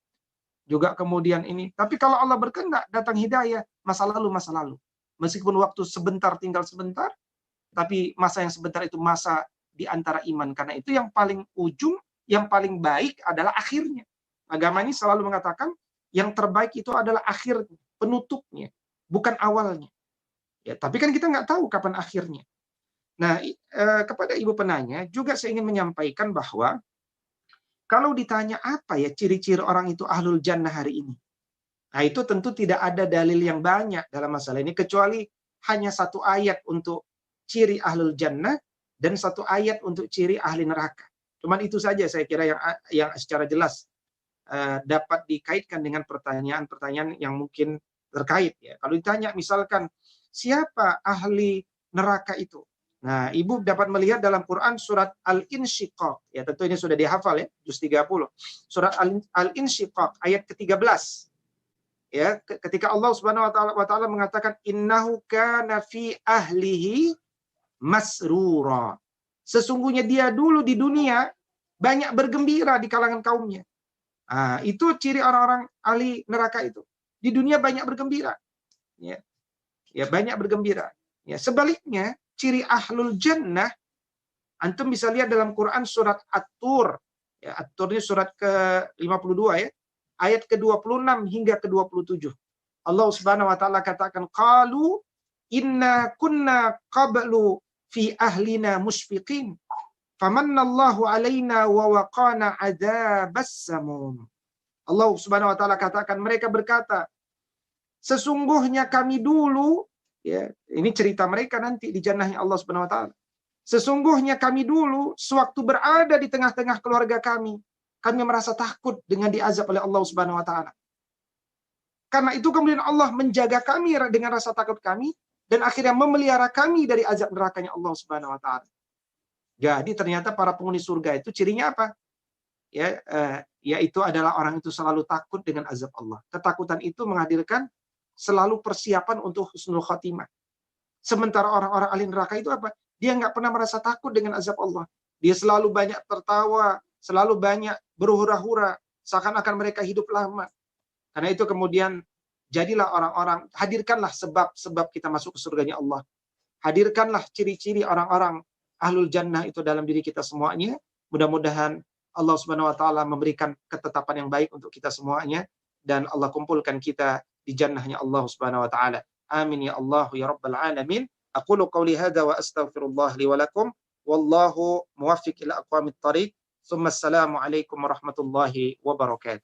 Juga kemudian ini. Tapi kalau Allah berkehendak, datang hidayah, masa lalu. Meskipun waktu sebentar, tinggal sebentar, tapi masa yang sebentar itu masa di antara iman. Karena itu yang paling ujung, yang paling baik adalah akhirnya. Agama ini selalu mengatakan yang terbaik itu adalah akhirnya, penutupnya, bukan awalnya. Ya, tapi kan kita nggak tahu kapan akhirnya. Nah, kepada ibu penanya juga saya ingin menyampaikan bahwa kalau ditanya apa ya ciri-ciri orang itu ahlul jannah hari ini, nah itu tentu tidak ada dalil yang banyak dalam masalah ini kecuali hanya satu ayat untuk ciri ahlul jannah dan satu ayat untuk ciri ahli neraka. Cuman itu saja saya kira yang secara jelas dapat dikaitkan dengan pertanyaan-pertanyaan yang mungkin terkait ya. Kalau ditanya misalkan siapa ahli neraka itu? Nah, Ibu dapat melihat dalam Quran surat Al-Insyiqaq. Ya, tentu ini sudah dihafal ya, juz 30. Surat Al-Insyiqaq ayat ke-13. Ya, ketika Allah Subhanahu wa taala mengatakan innahu kana fi ahlihi masrura. Sesungguhnya dia dulu di dunia banyak bergembira di kalangan kaumnya. Nah, itu ciri orang-orang ahli neraka itu. Di dunia banyak bergembira. Ya. Ya, banyak bergembira. Ya, sebaliknya ciri ahlul jannah antum bisa lihat dalam Quran surat At-Tur. Ya, At-Tur ini surat ke-52 ya. Ayat ke-26 hingga ke-27. Allah Subhanahu wa taala katakan qalu inna kunna qablu fi ahlina musyfiqin famannallahu alaina wa waqana adzabas samum. Allah Subhanahu wa taala katakan mereka berkata sesungguhnya kami dulu Ya, ini cerita mereka nanti di jannahnya Allah Subhanahu wa taala. Sesungguhnya kami dulu sewaktu berada di tengah-tengah keluarga kami merasa takut dengan diazab oleh Allah Subhanahu wa taala. Karena itu kemudian Allah menjaga kami dengan rasa takut kami dan akhirnya memelihara kami dari azab nerakanya Allah Subhanahu wa taala. Jadi ternyata para penghuni surga itu cirinya apa? Ya, yaitu adalah orang itu selalu takut dengan azab Allah. Ketakutan itu menghadirkan selalu persiapan untuk husnul khotimah. Sementara orang-orang ahli neraka itu apa? Dia nggak pernah merasa takut dengan azab Allah. Dia selalu banyak tertawa, selalu banyak berhura-hura, seakan-akan mereka hidup lama. Karena itu kemudian jadilah orang-orang, hadirkanlah sebab-sebab kita masuk ke surganya Allah. Hadirkanlah ciri-ciri orang-orang ahlul jannah itu dalam diri kita semuanya. Mudah-mudahan Allah Subhanahu wa taala memberikan ketetapan yang baik untuk kita semuanya dan Allah kumpulkan kita di jannahnya Allah Subhanahu wa taala. Amin ya Allah ya rabbal alamin. Aqulu qawli hadza wa astaghfirullah li wa lakum wallahu muwaffiq ila aqwamit thariq. Tsumma assalamu alaikum warahmatullahi wabarakatuh.